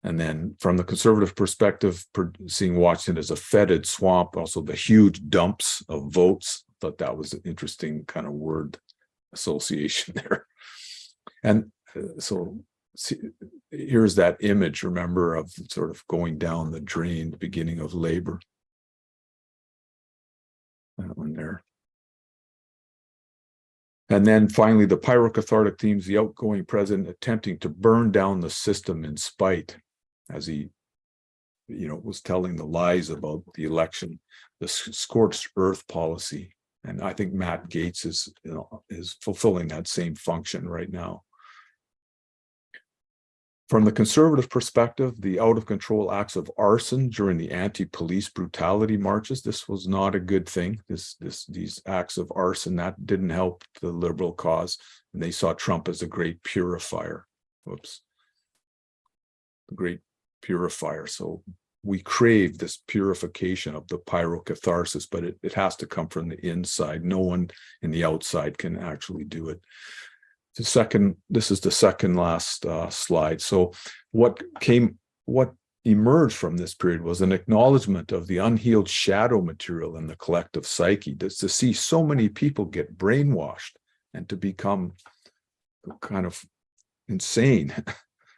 And then from the conservative perspective, seeing Washington as a fetid swamp, also the huge dumps of votes. I thought that was an interesting kind of word association there. And so here's that image, remember, of sort of going down the drain, the beginning of labor. That one there. And then finally, the pyrocathartic themes, the outgoing president attempting to burn down the system in spite, as he, was telling the lies about the election, the scorched earth policy. And I think Matt Gaetz is fulfilling that same function right now. From the conservative perspective, the out-of-control acts of arson during the anti-police brutality marches, this was not a good thing. These acts of arson, that didn't help the liberal cause, and they saw Trump as a great purifier. Whoops. A great purifier. So we crave this purification of the pyrocatharsis, but it has to come from the inside. No one in the outside can actually do it. This is the second last slide. So what emerged from this period was an acknowledgement of the unhealed shadow material in the collective psyche. To see so many people get brainwashed and to become kind of insane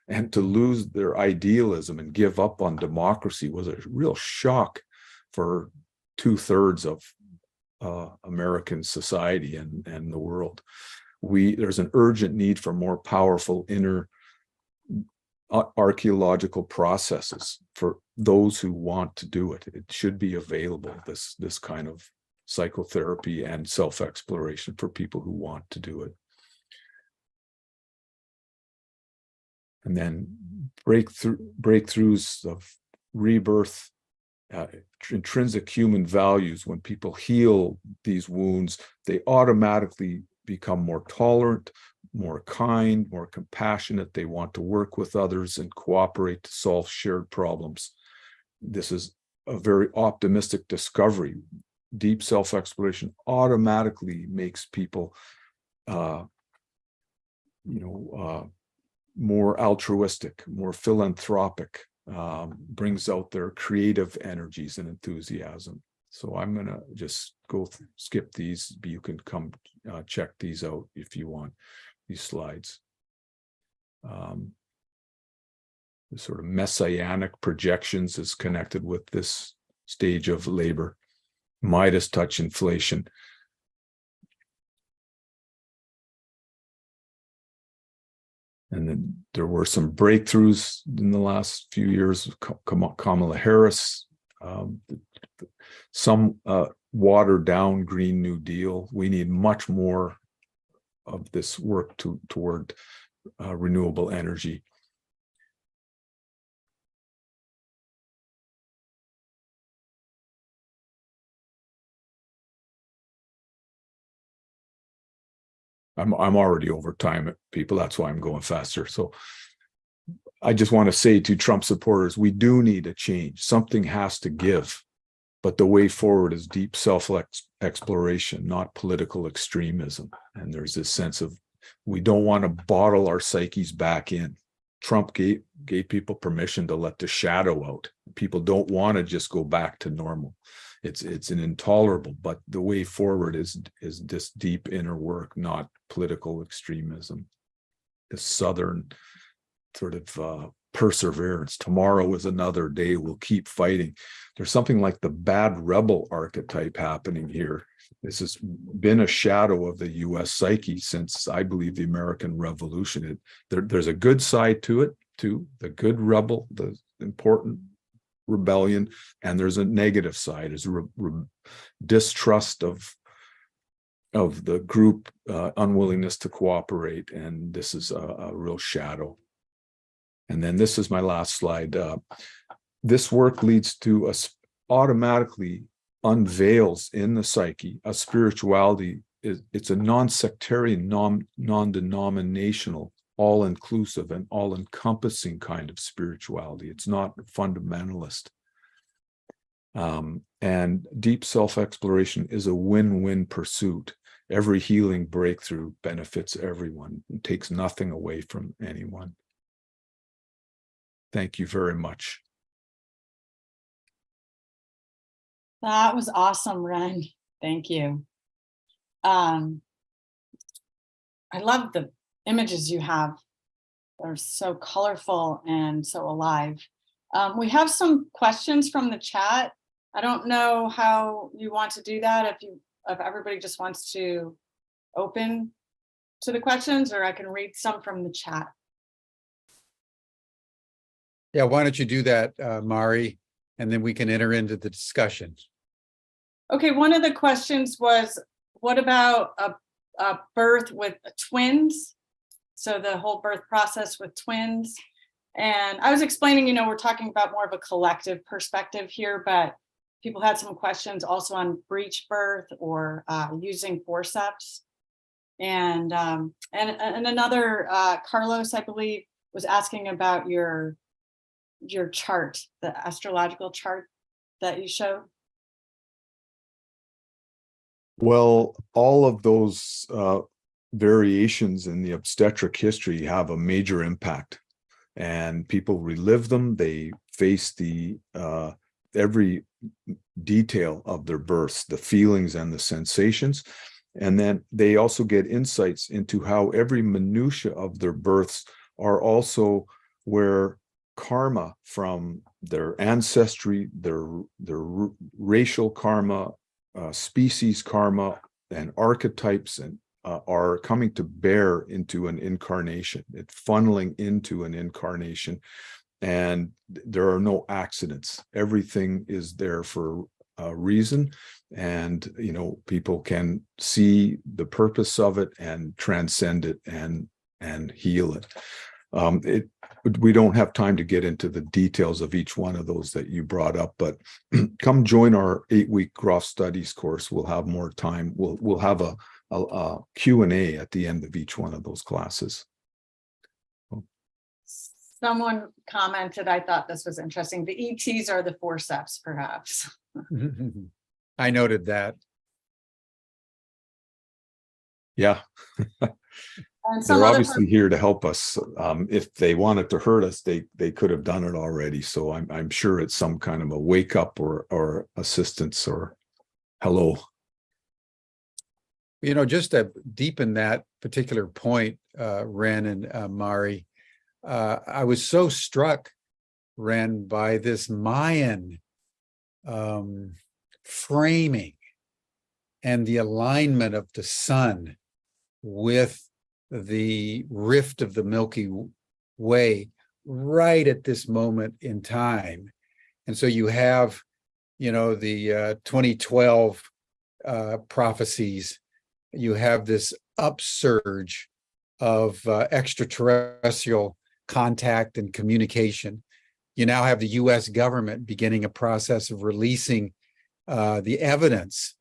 and to lose their idealism and give up on democracy was a real shock for 2/3 of American society and the world. There's an urgent need for more powerful inner archaeological processes for those who want to do it. It should be available, this kind of psychotherapy and self-exploration for people who want to do it. And then breakthroughs of rebirth, intrinsic human values. When people heal these wounds, they automatically become more tolerant, more kind, more compassionate. They want to work with others and cooperate to solve shared problems. This is a very optimistic discovery. Deep self-exploration automatically makes people, more altruistic, more philanthropic, brings out their creative energies and enthusiasm. So I'm going to just skip these, but you can come check these out if you want, these slides. The sort of messianic projections is connected with this stage of labor. Midas touch inflation. And then there were some breakthroughs in the last few years. Kamala Harris, some watered down Green New Deal. We need much more of this work toward renewable energy. I'm already over time, people. That's why I'm going faster. So I just want to say to Trump supporters, we do need a change. Something has to give. But the way forward is deep self-exploration, not political extremism. And there's this sense of, we don't want to bottle our psyches back in. Trump gave people permission to let the shadow out. People don't want to just go back to normal. It's an intolerable, but the way forward is this deep inner work, not political extremism. The Southern sort of perseverance. Tomorrow is another day. We'll keep fighting. There's something like the bad rebel archetype happening here. This has been a shadow of the U.S. psyche since, I believe, the American Revolution. There's a good side to it, too. The good rebel, the important rebellion, and there's a negative side, is distrust of the group, unwillingness to cooperate, and this is a real shadow. And then this is my last slide. This work leads to automatically unveils in the psyche a spirituality. It's a non-sectarian, non-denominational, all-inclusive and all-encompassing kind of spirituality. It's not fundamentalist. And deep self-exploration is a win-win pursuit. Every healing breakthrough benefits everyone. It takes nothing away from anyone. Thank you very much. That was awesome, Renn. Thank you. I love the images you have. They're so colorful and so alive. We have some questions from the chat. I don't know how you want to do that, if everybody just wants to open to the questions, or I can read some from the chat. Yeah, why don't you do that, Mari, and then we can enter into the discussion. Okay, one of the questions was, what about a birth with twins? So the whole birth process with twins. And I was explaining, we're talking about more of a collective perspective here, but people had some questions also on breech birth or using forceps. And another, Carlos, I believe, was asking about your chart, the astrological chart that you showed. Well, all of those variations in the obstetric history have a major impact, and people relive them. They face the every detail of their births, the feelings and the sensations, and then they also get insights into how every minutia of their births are also where karma from their ancestry, their racial karma, species karma, and archetypes and are coming to bear into an incarnation. It's funneling into an incarnation, and there are no accidents. Everything is there for a reason, and people can see the purpose of it and transcend it and heal it. We don't have time to get into the details of each one of those that you brought up, but come join our 8-week Grof Studies course. We'll have more time. We'll have a Q&A at the end of each one of those classes. Someone commented, I thought this was interesting. The ETs are the forceps, perhaps. I noted that. Yeah. They're obviously here to help us. If they wanted to hurt us, they could have done it already. So I'm sure it's some kind of a wake up or assistance or hello. Just to deepen that particular point, Renn and Mari, I was so struck, Renn, by this Mayan framing and the alignment of the sun with the rift of the Milky Way right at this moment in time. And so you have, the 2012 prophecies, you have this upsurge of extraterrestrial contact and communication. You now have the US government beginning a process of releasing the evidence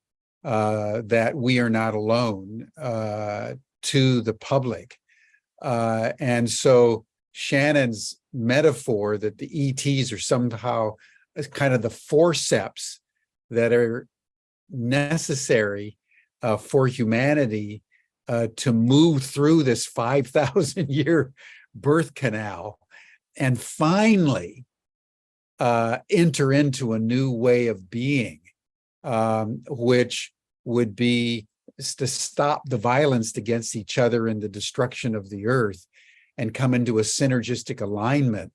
that we are not alone to the public. And so Shannon's metaphor that the ETs are somehow kind of the forceps that are necessary for humanity to move through this 5,000-year birth canal and finally enter into a new way of being, which would be to stop the violence against each other and the destruction of the earth and come into a synergistic alignment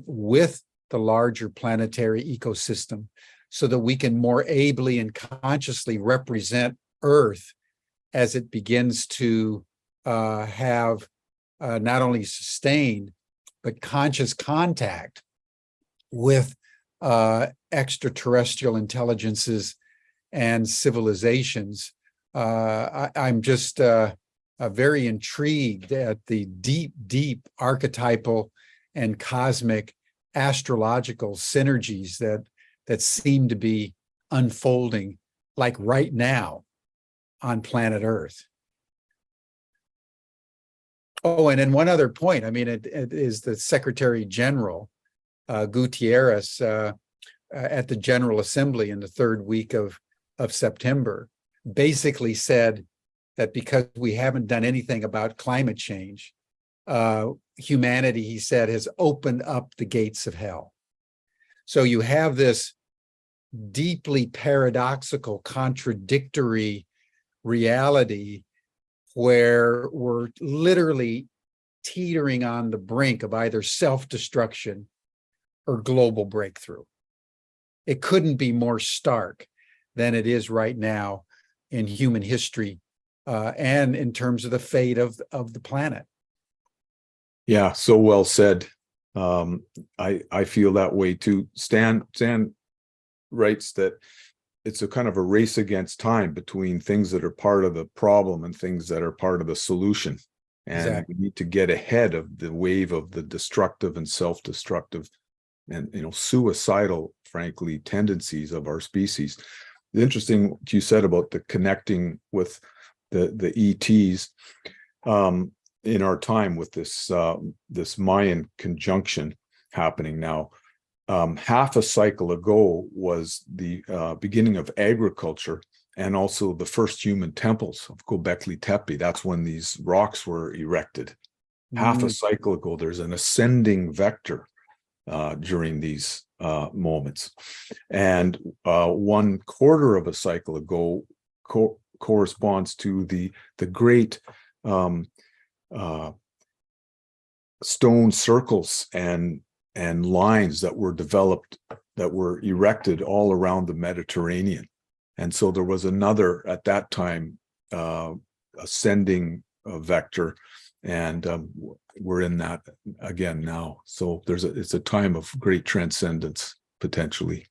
with the larger planetary ecosystem so that we can more ably and consciously represent Earth as it begins to have not only sustained, but conscious contact with extraterrestrial intelligences and civilizations. I'm just very intrigued at the deep, deep archetypal and cosmic astrological synergies that seem to be unfolding like right now on planet Earth. Oh, and then one other point, I mean, it is the Secretary General, Gutierrez, at the General Assembly in the third week of September, basically said that because we haven't done anything about climate change, humanity, he said, has opened up the gates of hell. So you have this deeply paradoxical, contradictory reality where we're literally teetering on the brink of either self-destruction or global breakthrough. It couldn't be more stark than it is right now in human history and in terms of the fate of the planet. Yeah, so well said. I feel that way too. Stan writes that it's a kind of a race against time between things that are part of the problem and things that are part of the solution. And Exactly. we need to get ahead of the wave of the destructive and self-destructive and suicidal, frankly, tendencies of our species. The interesting what you said about the connecting with the ETs in our time with this Mayan conjunction happening now. Half a cycle ago was the beginning of agriculture and also the first human temples of Göbekli Tepe. That's when these rocks were erected. Half a cycle ago, there's an ascending vector during these moments. And 1/4 of a cycle ago corresponds to the great stone circles and lines that were developed, that were erected all around the Mediterranean. And so there was another, at that time, ascending vector, and we're in that again now. So it's a time of great transcendence, potentially.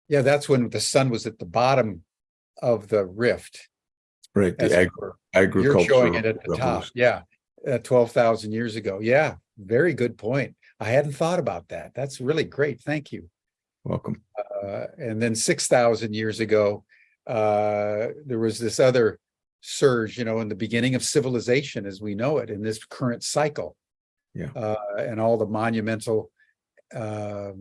Yeah, that's when the sun was at the bottom of the rift. Right, the agriculture. You're showing it at the top. Revolution. Yeah, 12,000 years ago. Yeah, very good point. I hadn't thought about that. That's really great. Thank you. Welcome. And then 6,000 years ago, there was this other surge, in the beginning of civilization as we know it in this current cycle. Yeah. And all the monumental, like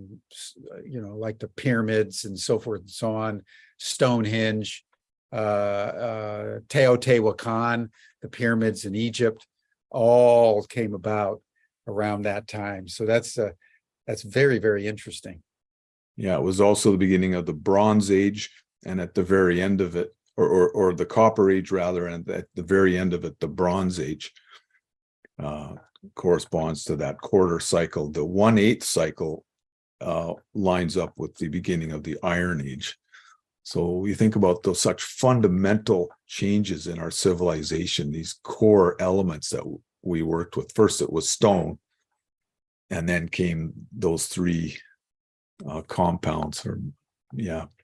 the pyramids and so forth and so on, Stonehenge, Teotihuacan, the pyramids in Egypt, all came about around that time. So that's very, very interesting. Yeah, it was also the beginning of the Bronze Age, and at the very end of it, or the Copper Age rather, and at the very end of it, the Bronze Age corresponds to that quarter cycle. The 1/8 cycle lines up with the beginning of the Iron Age. So you think about those such fundamental changes in our civilization, these core elements that we worked with. First, it was stone, and then came those three compounds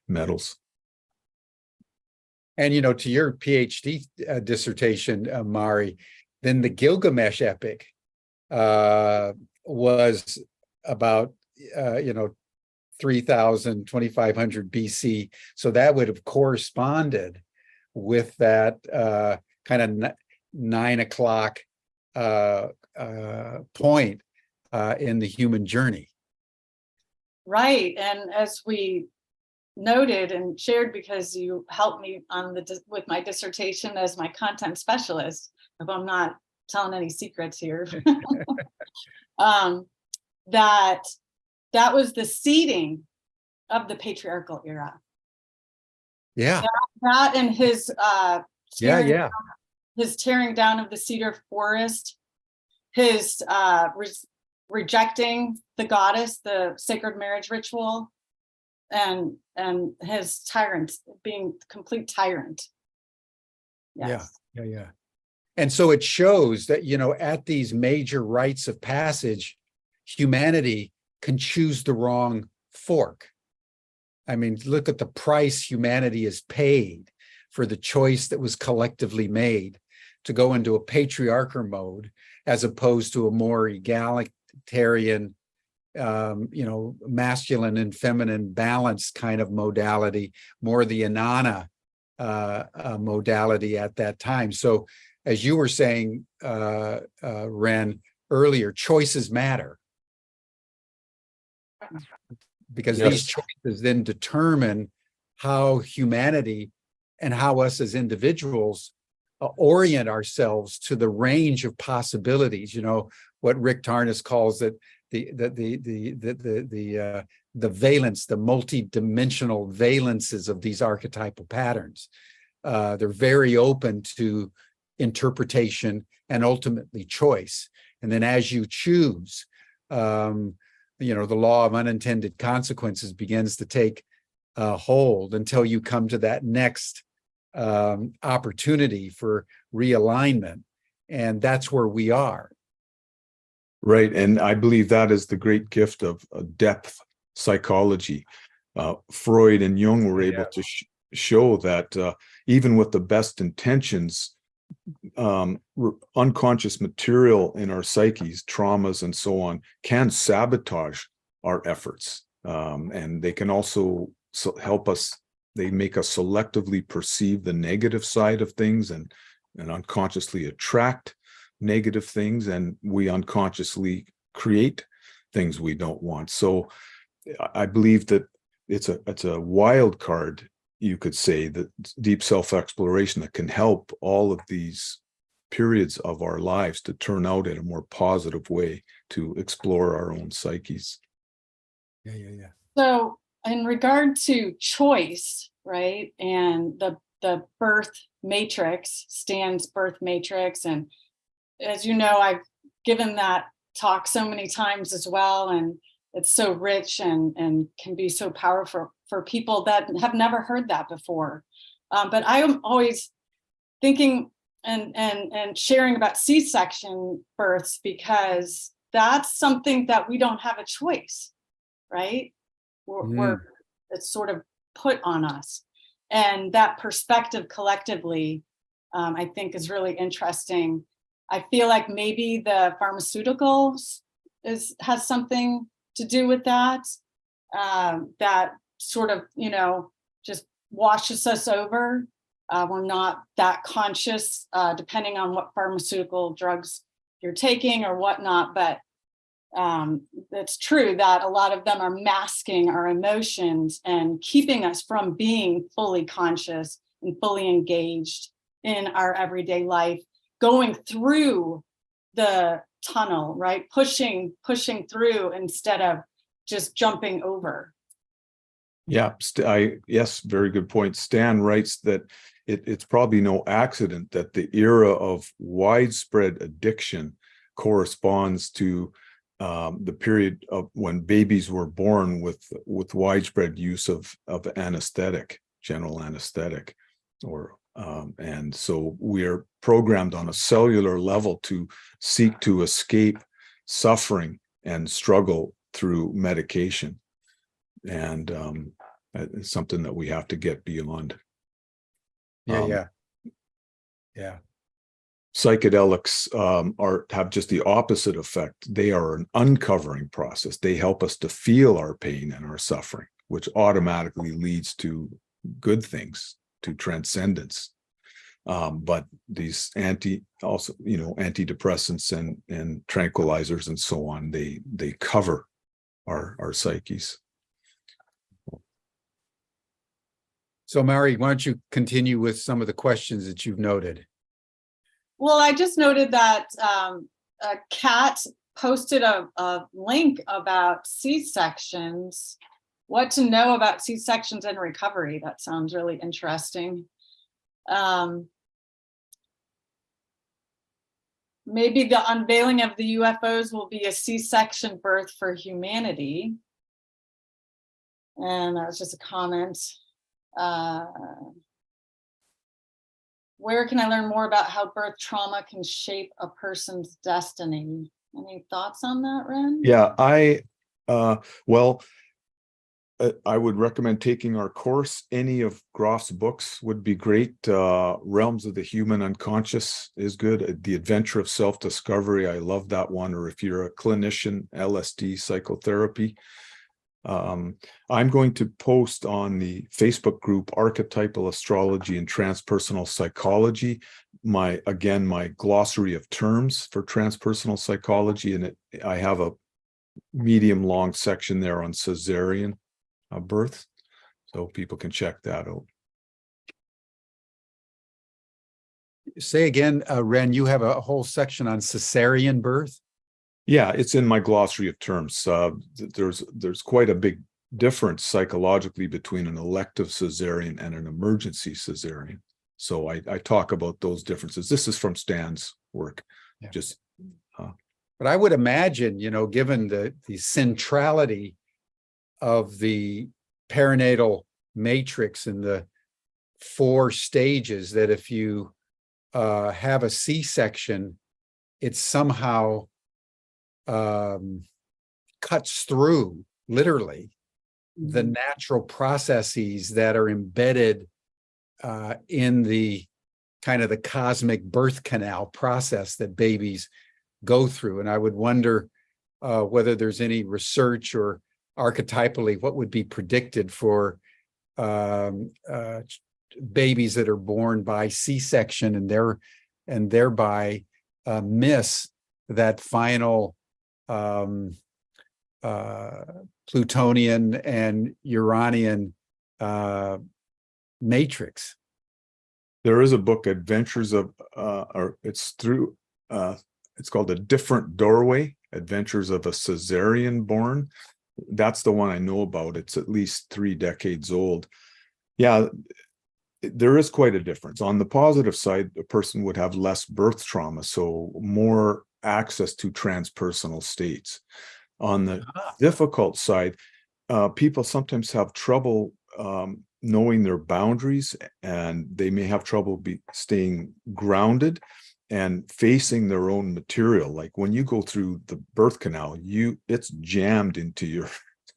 metals. And, to your PhD dissertation, Mari, then the Gilgamesh epic was about, 3,000, 2,500 BC. So that would have corresponded with that kind of 9 o'clock point in the human journey. Right. And as we noted and shared because you helped me on with my dissertation as my content specialist. If I'm not telling any secrets here, that was the seeding of the patriarchal era. Yeah. That and his his tearing down of the cedar forest, his rejecting the goddess, the sacred marriage ritual, and his tyrant, being complete tyrant. Yes. Yeah. And so it shows that, at these major rites of passage, humanity can choose the wrong fork. I mean, look at the price humanity has paid for the choice that was collectively made to go into a patriarchal mode as opposed to a more egalitarian, masculine and feminine balanced kind of modality, more the Anana modality at that time. So as you were saying, Renn, earlier, choices matter. Because these choices then determine how humanity and how us as individuals orient ourselves to the range of possibilities. What Rick Tarnas calls it, the valence, the multi-dimensional valences of these archetypal patterns. They're very open to interpretation and ultimately choice. And then as you choose, the law of unintended consequences begins to take hold until you come to that next opportunity for realignment. And that's where we are. Right. And I believe that is the great gift of depth psychology. Freud and Jung were able to show that even with the best intentions, unconscious material in our psyches, traumas and so on, can sabotage our efforts. And they can also help us, they make us selectively perceive the negative side of things and unconsciously attract negative things, and we unconsciously create things we don't want. So I believe that it's a wild card, you could say, that deep self-exploration that can help all of these periods of our lives to turn out in a more positive way, to explore our own psyches. Yeah. So in regard to choice, right, and the birth matrix, Stan's birth matrix, and as you know, I've given that talk so many times as well, and it's so rich and can be so powerful for people that have never heard that before. But I am always thinking and sharing about C-section births, because that's something that we don't have a choice, right? It's sort of put on us. And that perspective collectively, I think, is really interesting. I feel like maybe the pharmaceuticals has something to do with that, that sort of, just washes us over. We're not that conscious, depending on what pharmaceutical drugs you're taking or whatnot, but it's true that a lot of them are masking our emotions and keeping us from being fully conscious and fully engaged in our everyday life, going through the tunnel, right? Pushing through instead of just jumping over. Yeah, yes, very good point. Stan writes that it's probably no accident that the era of widespread addiction corresponds to the period of when babies were born with widespread use of anesthetic, general anesthetic, and so we're programmed on a cellular level to seek to escape suffering and struggle through medication. And it's something that we have to get beyond. Yeah. Psychedelics have just the opposite effect. They are an uncovering process. They help us to feel our pain and our suffering, which automatically leads to good things, to transcendence. But these antidepressants and tranquilizers and so on, they cover our psyches. So Mary, why don't you continue with some of the questions that you've noted? Well, I just noted that Kat posted a link about C-sections, what to know about C-sections and recovery. That sounds really interesting. Maybe the unveiling of the UFOs will be a C-section birth for humanity. And that was just a comment. Where can I learn more about how birth trauma can shape a person's destiny? Any thoughts on that, Renn? Yeah, I would recommend taking our course. Any of Grof's books would be great. Realms of the Human Unconscious is good. The Adventure of Self-Discovery, I love that one. Or if you're a clinician, LSD psychotherapy. I'm going to post on the Facebook group Archetypal Astrology and Transpersonal Psychology, my glossary of terms for transpersonal psychology, and I have a medium long section there on cesarean birth, so people can check that out. Say again, Renn, you have a whole section on cesarean birth? Yeah, it's in my glossary of terms. There's quite a big difference psychologically between an elective cesarean and an emergency cesarean. So I talk about those differences. This is from Stan's work. Yeah. But I would imagine, given the centrality of the perinatal matrix and the 4 stages, that if you have a C-section, it somehow cuts through, literally, the natural processes that are embedded in the kind of the cosmic birth canal process that babies go through. And I would wonder whether there's any research or archetypally what would be predicted for babies that are born by C-section and thereby miss that final Plutonian and Uranian matrix. there is a book, Adventures of, it's called A Different Doorway, Adventures of a Caesarean Born. That's the one I know about. It's at least 3 decades old. Yeah, there is quite a difference. On the positive side, a person would have less birth trauma, so more access to transpersonal states. On the difficult side, people sometimes have trouble knowing their boundaries, and they may have trouble staying grounded and facing their own material. Like when you go through the birth canal, it's jammed into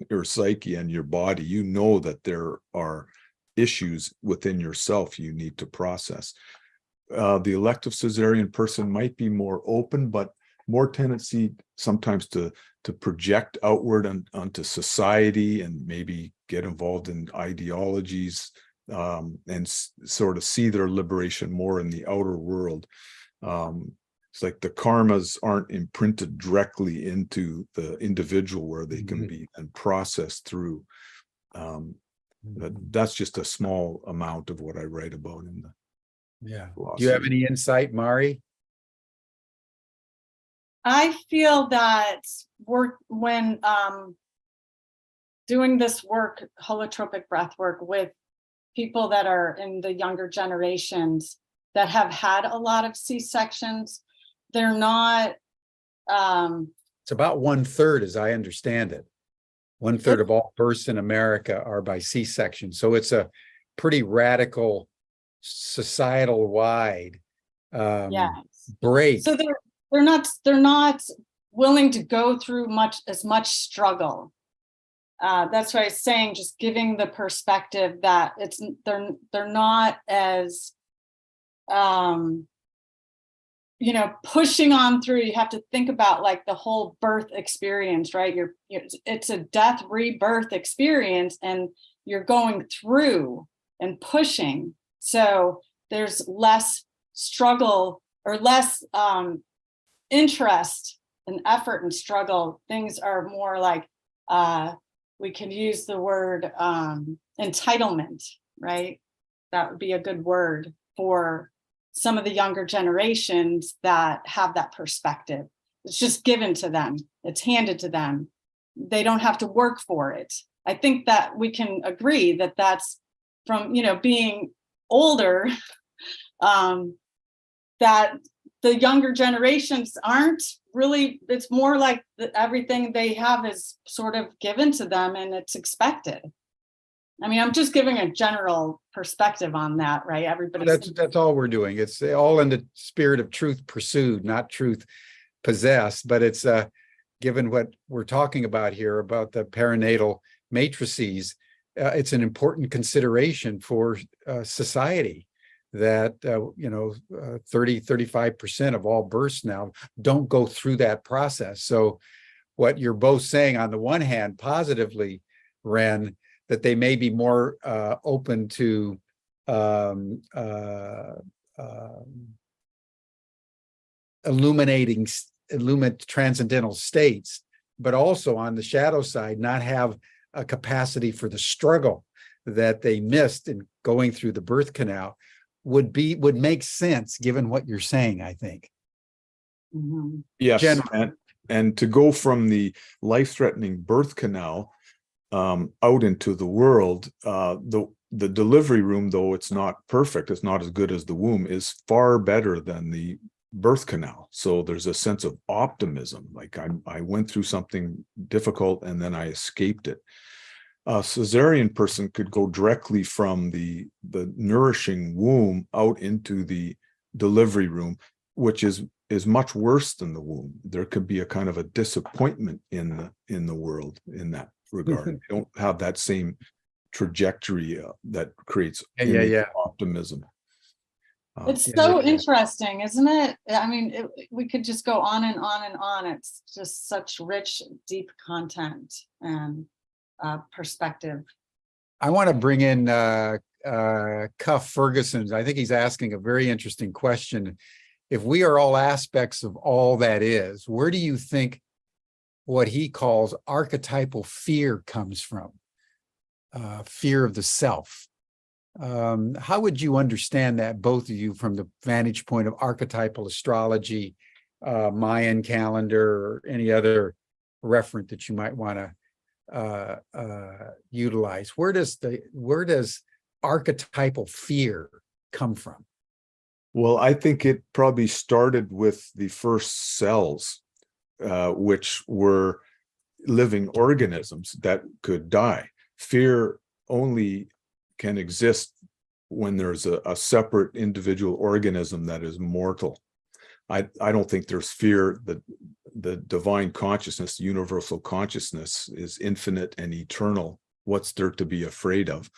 your psyche and your body. You know that there are issues within yourself you need to process. The elective cesarean person might be more open, but more tendency sometimes to project outward onto society and maybe get involved in ideologies and sort of see their liberation more in the outer world. It's like the karmas aren't imprinted directly into the individual where they can be and processed through. That's just a small amount of what I write about in the philosophy. Do you have any insight, Mari? I feel that when doing this work, holotropic breathwork, with people that are in the younger generations that have had a lot of C-sections, they're not. It's about 1/3, as I understand it. 1/3 of all births in America are by C-section. So it's a pretty radical societal wide break. So they're not willing to go through as much struggle. That's why I was saying, just giving the perspective that they're not as pushing on through. You have to think about like the whole birth experience, right? It's a death rebirth experience, and you're going through and pushing. So there's less struggle or less interest and effort and struggle. Things are more like, we can use the word entitlement. right? That would be a good word for some of the younger generations that have that perspective. It's just given to them. It's handed to them. They don't have to work for it. I think that we can agree that that's from, being older, that the younger generations aren't really, it's more like everything they have is sort of given to them and it's expected. I mean, I'm just giving a general perspective on that, right? That's all we're doing. It's all in the spirit of truth pursued, not truth possessed. But it's given what we're talking about here about the perinatal matrices, it's an important consideration for society that 35% of all births now don't go through that process. So what you're both saying on the one hand positively, Renn, that they may be more open to illuminate transcendental states, but also on the shadow side, not have a capacity for the struggle that they missed in going through the birth canal would make sense given what you're saying, I think. Mm-hmm. Yes, and to go from the life-threatening birth canal out into the world, the delivery room, though it's not perfect, it's not as good as the womb, is far better than the birth canal. So there's a sense of optimism, like I went through something difficult and then I escaped it. A cesarean person could go directly from the nourishing womb out into the delivery room, which is much worse than the womb. There could be a kind of a disappointment in the world in that regard. They don't have that same trajectory that creates optimism. It's so interesting, isn't it? I mean, we could just go on and on and on. It's just such rich, deep content and perspective. I want to bring in Cuff Ferguson. I think he's asking a very interesting question. If we are all aspects of all that is, where do you think what he calls archetypal fear comes from? Fear of the self. How would you understand that, both of you, from the vantage point of archetypal astrology, Mayan calendar, or any other referent that you might want to utilize? Where does archetypal fear come from? Well, I think it probably started with the first cells, which were living organisms that could die. Fear only can exist when there's a separate individual organism that is mortal. I don't think there's fear. That the divine consciousness, the universal consciousness, is infinite and eternal. What's there to be afraid of?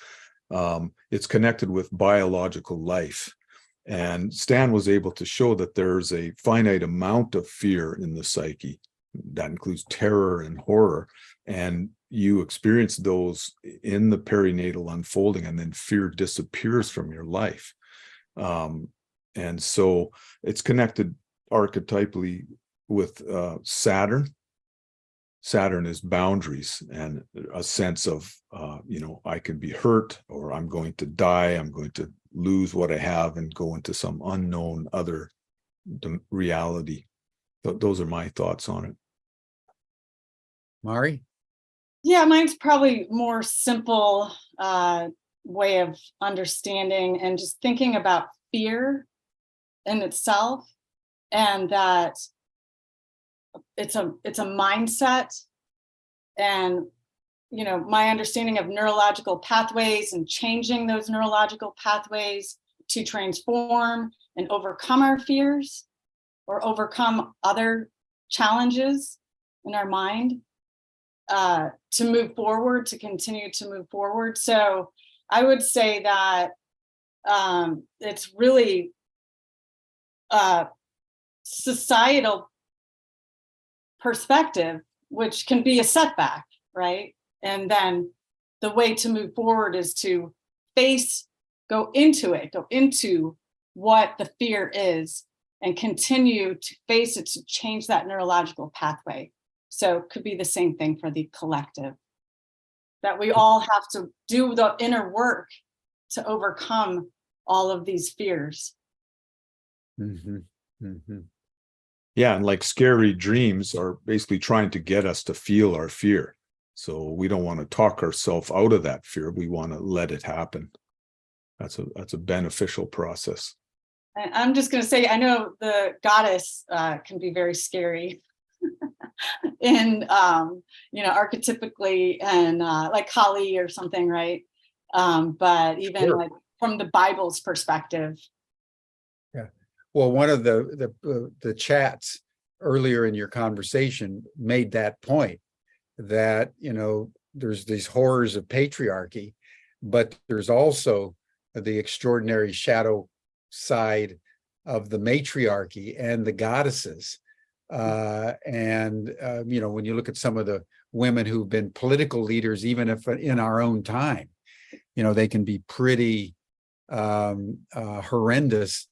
It's connected with biological life. And Stan was able to show that there's a finite amount of fear in the psyche. That includes terror and horror. And you experience those in the perinatal unfolding, and then fear disappears from your life. And so it's connected archetypally with Saturn. Saturn is boundaries and a sense of, I could be hurt, or I'm going to die, I'm going to lose what I have and go into some unknown other reality. Those are my thoughts on it. Mari? Yeah, mine's probably more simple way of understanding and just thinking about fear in itself, and that it's a mindset. And my understanding of neurological pathways and changing those neurological pathways to transform and overcome our fears or overcome other challenges in our mind, to move forward, to continue to move forward. So I would say that it's really societal perspective, which can be a setback, right? And then the way to move forward is to go into what the fear is, and continue to face it, to change that neurological pathway. So it could be the same thing for the collective, that we all have to do the inner work to overcome all of these fears. Mm-hmm. Mm-hmm. Yeah, and like scary dreams are basically trying to get us to feel our fear. So we don't want to talk ourselves out of that fear. We want to let it happen. That's a beneficial process. And I'm just going to say, I know the goddess can be very scary in, archetypically, and like Kali or something, right? But even Sure. like from the Bible's perspective. Yeah. Well, one of the chats earlier in your conversation made that point, that, there's these horrors of patriarchy, but there's also the extraordinary shadow side of the matriarchy and the goddesses. When you look at some of the women who've been political leaders, even if in our own time, they can be pretty horrendous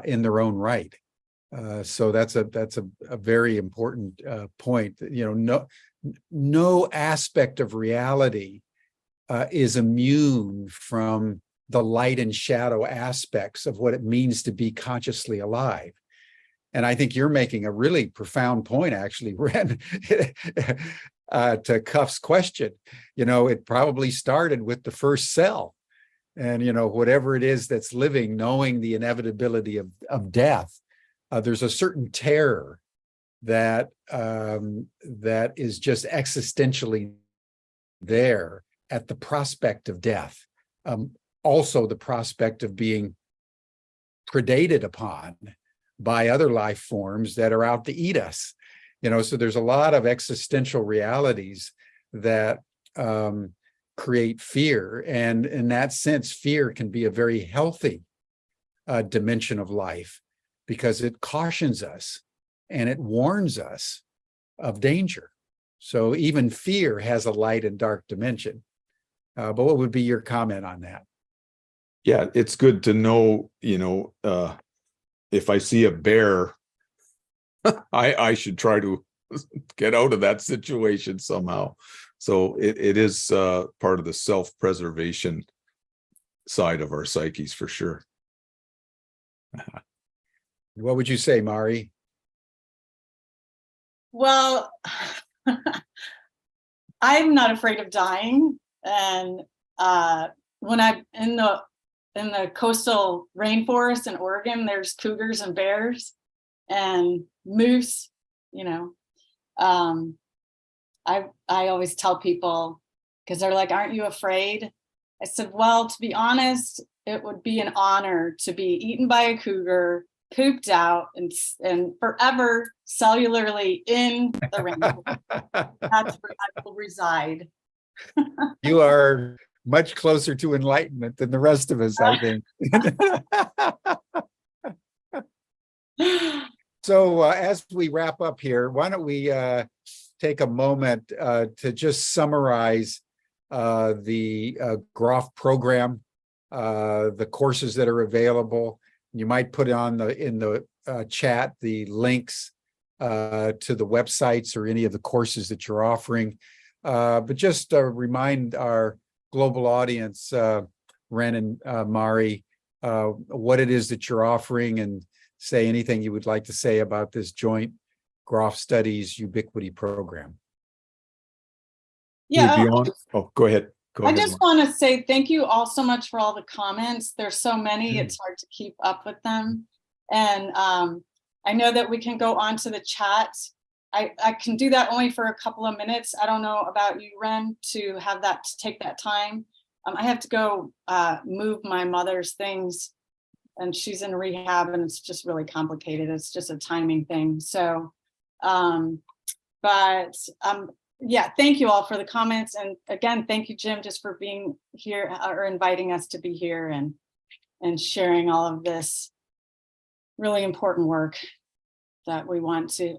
in their own right. So that's a very important point. No aspect of reality is immune from the light and shadow aspects of what it means to be consciously alive. And I think you're making a really profound point, actually, Renn, to Cuff's question. It probably started with the first cell. And, whatever it is that's living, knowing the inevitability of death, there's a certain terror that is just existentially there at the prospect of death. Also the prospect of being predated upon by other life forms that are out to eat us. So there's a lot of existential realities that create fear. And in that sense, fear can be a very healthy dimension of life, because it cautions us and it warns us of danger. So even fear has a light and dark dimension. But what would be your comment on that? Yeah, it's good to know, if I see a bear, I should try to get out of that situation somehow. So it is part of the self-preservation side of our psyches, for sure. What would you say, Mari? Well, I'm not afraid of dying. And when I'm in the coastal rainforest in Oregon, there's cougars and bears and moose. I always tell people, because they're like, "Aren't you afraid?" I said, "Well, to be honest, it would be an honor to be eaten by a cougar, pooped out, and forever cellularly in the rainforest. That's where I will reside." You are much closer to enlightenment than the rest of us, I think. So as we wrap up here, why don't we take a moment to just summarize the Grof program, the courses that are available. You might put in the chat the links to the websites or any of the courses that you're offering. But just remind our global audience, Renn and Mari, what it is that you're offering, and say anything you would like to say about this joint Grof Studies Ubiquity program. Yeah. Go ahead. I just want to say thank you all so much for all the comments. There's so many, it's hard to keep up with them. And I know that we can go on to the chat. I can do that only for a couple of minutes. I don't know about you, Renn, to take that time. I have to go move my mother's things, and she's in rehab, and it's just really complicated. It's just a timing thing. So, yeah, thank you all for the comments. And again, thank you, Jim, just for being here or inviting us to be here and sharing all of this really important work that we want to,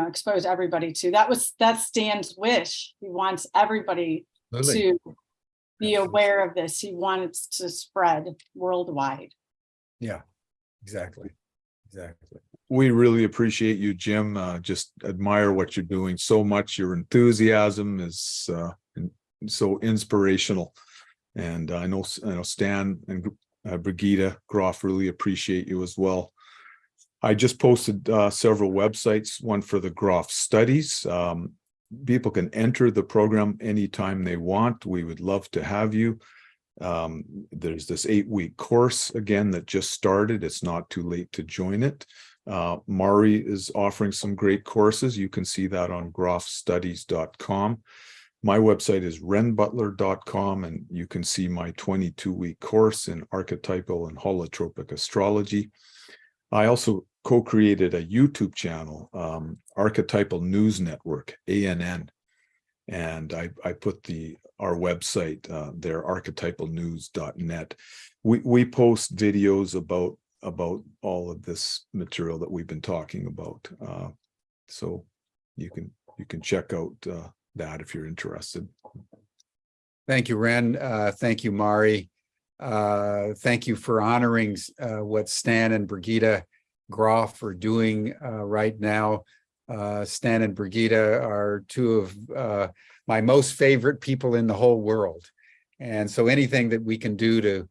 expose everybody to. That's Stan's wish. He wants everybody to be aware of this. He wants to spread worldwide. Yeah, exactly. We really appreciate you, Jim. Just admire what you're doing so much. Your enthusiasm is so inspirational. And I know Stan and Brigitte Grof really appreciate you as well. I just posted several websites, one for the Grof Studies. People can enter the program anytime they want. We would love to have you. There's this 8-week course, again, that just started. It's not too late to join it. Mari is offering some great courses. You can see that on grofstudies.com. My website is rennbutler.com, and you can see my 22-week course in Archetypal and Holotropic Astrology. I also co-created a YouTube channel, Archetypal News Network, ANN, and I put our website there, archetypalnews.net. We post videos about all of this material that we've been talking about, so you can check out that if you're interested. Thank you, Renn. Thank you, Mari. Thank you for honoring what Stan and Brigitte Grof are doing right now. Stan and Brigitte are two of my most favorite people in the whole world. And so anything that we can do to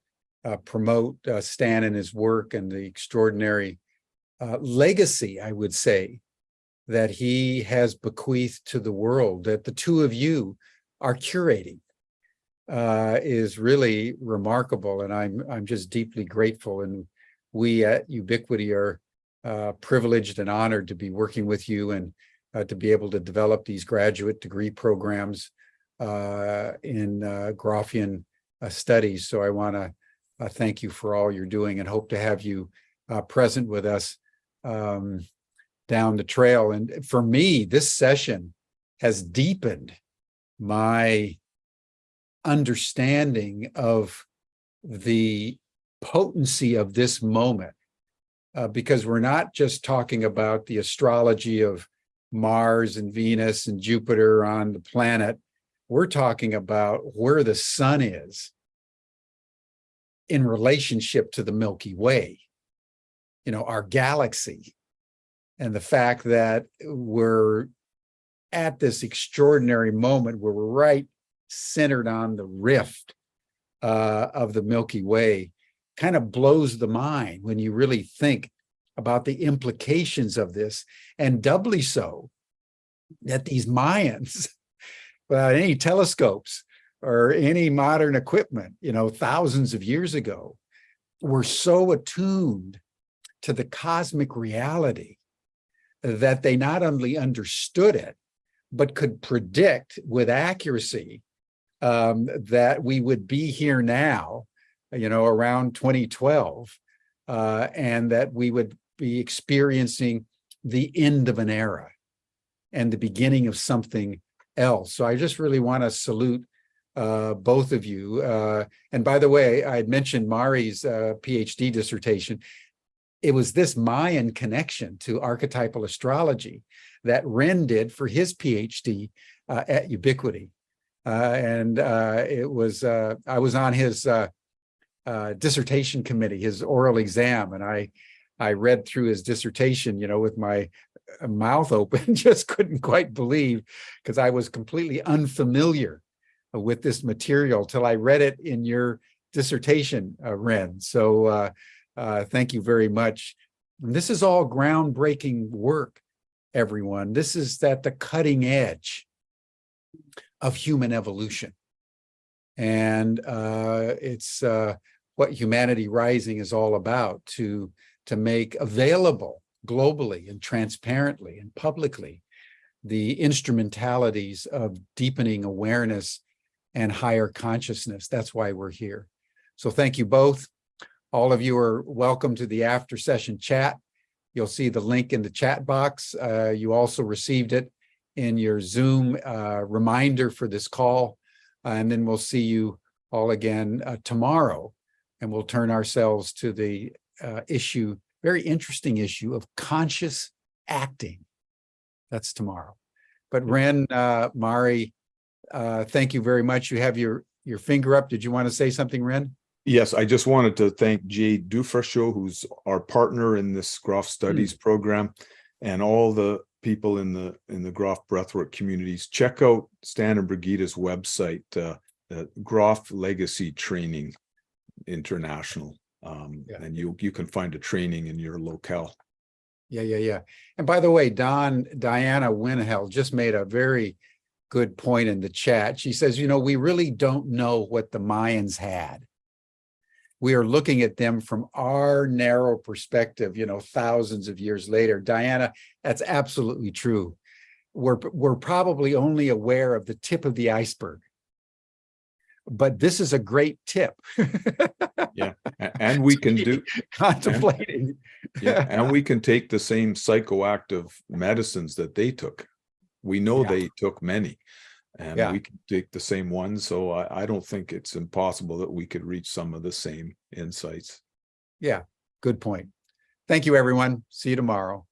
promote Stan and his work and the extraordinary legacy, I would say, that he has bequeathed to the world, that the two of you are curating, is really remarkable. And I'm just deeply grateful. And we at Ubiquity are privileged and honored to be working with you and to be able to develop these graduate degree programs in Grofian studies. So I want to thank you for all you're doing and hope to have you present with us down the trail. And for me, this session has deepened my understanding of the potency of this moment, because we're not just talking about the astrology of Mars and Venus and Jupiter on the planet. We're talking about where the sun is in relationship to the Milky Way, our galaxy, and the fact that we're at this extraordinary moment where we're right centered on the rift of the Milky Way kind of blows the mind when you really think about the implications of this, and doubly so that these Mayans, without any telescopes or any modern equipment, thousands of years ago, were so attuned to the cosmic reality that they not only understood it, but could predict with accuracy that we would be here now, around 2012, and that we would be experiencing the end of an era and the beginning of something else. So I just really want to salute both of you. And by the way, I had mentioned Mari's PhD dissertation. It was this Mayan connection to archetypal astrology that Renn did for his PhD at Ubiquity. And it was, I was on his dissertation committee, his oral exam, and I read through his dissertation, with my mouth open, just couldn't quite believe, because I was completely unfamiliar with this material till I read it in your dissertation, Renn. So thank you very much. And this is all groundbreaking work, everyone. This is at the cutting edge of human evolution. And it's what Humanity Rising is all about, to make available globally and transparently and publicly the instrumentalities of deepening awareness and higher consciousness. That's why we're here. So thank you both. All of you are welcome to the after session chat. You'll see the link in the chat box. You also received it in your Zoom reminder for this call. And then we'll see you all again tomorrow. And we'll turn ourselves to the issue, very interesting issue of conscious acting. That's tomorrow. But Renn, Mari, thank you very much. You have your finger up. Did you want to say something, Renn? Yes, I just wanted to thank Jay Dufresneau, who's our partner in this Grof Studies program, and all the people in the Grof Breathwork communities. Check out Stan and Brigitte's website, Grof Legacy Training International. And you can find a training in your locale. Yeah. And by the way, Diana Winhell just made a very good point in the chat. She says, we really don't know what the Mayans had. We are looking at them from our narrow perspective, thousands of years later. Diana, that's absolutely true. We're probably only aware of the tip of the iceberg. But this is a great tip. Yeah, and we can do contemplating. And we can take the same psychoactive medicines that they took. We know they took many, and we can take the same ones. So I don't think it's impossible that we could reach some of the same insights. Yeah, good point. Thank you, everyone. See you tomorrow.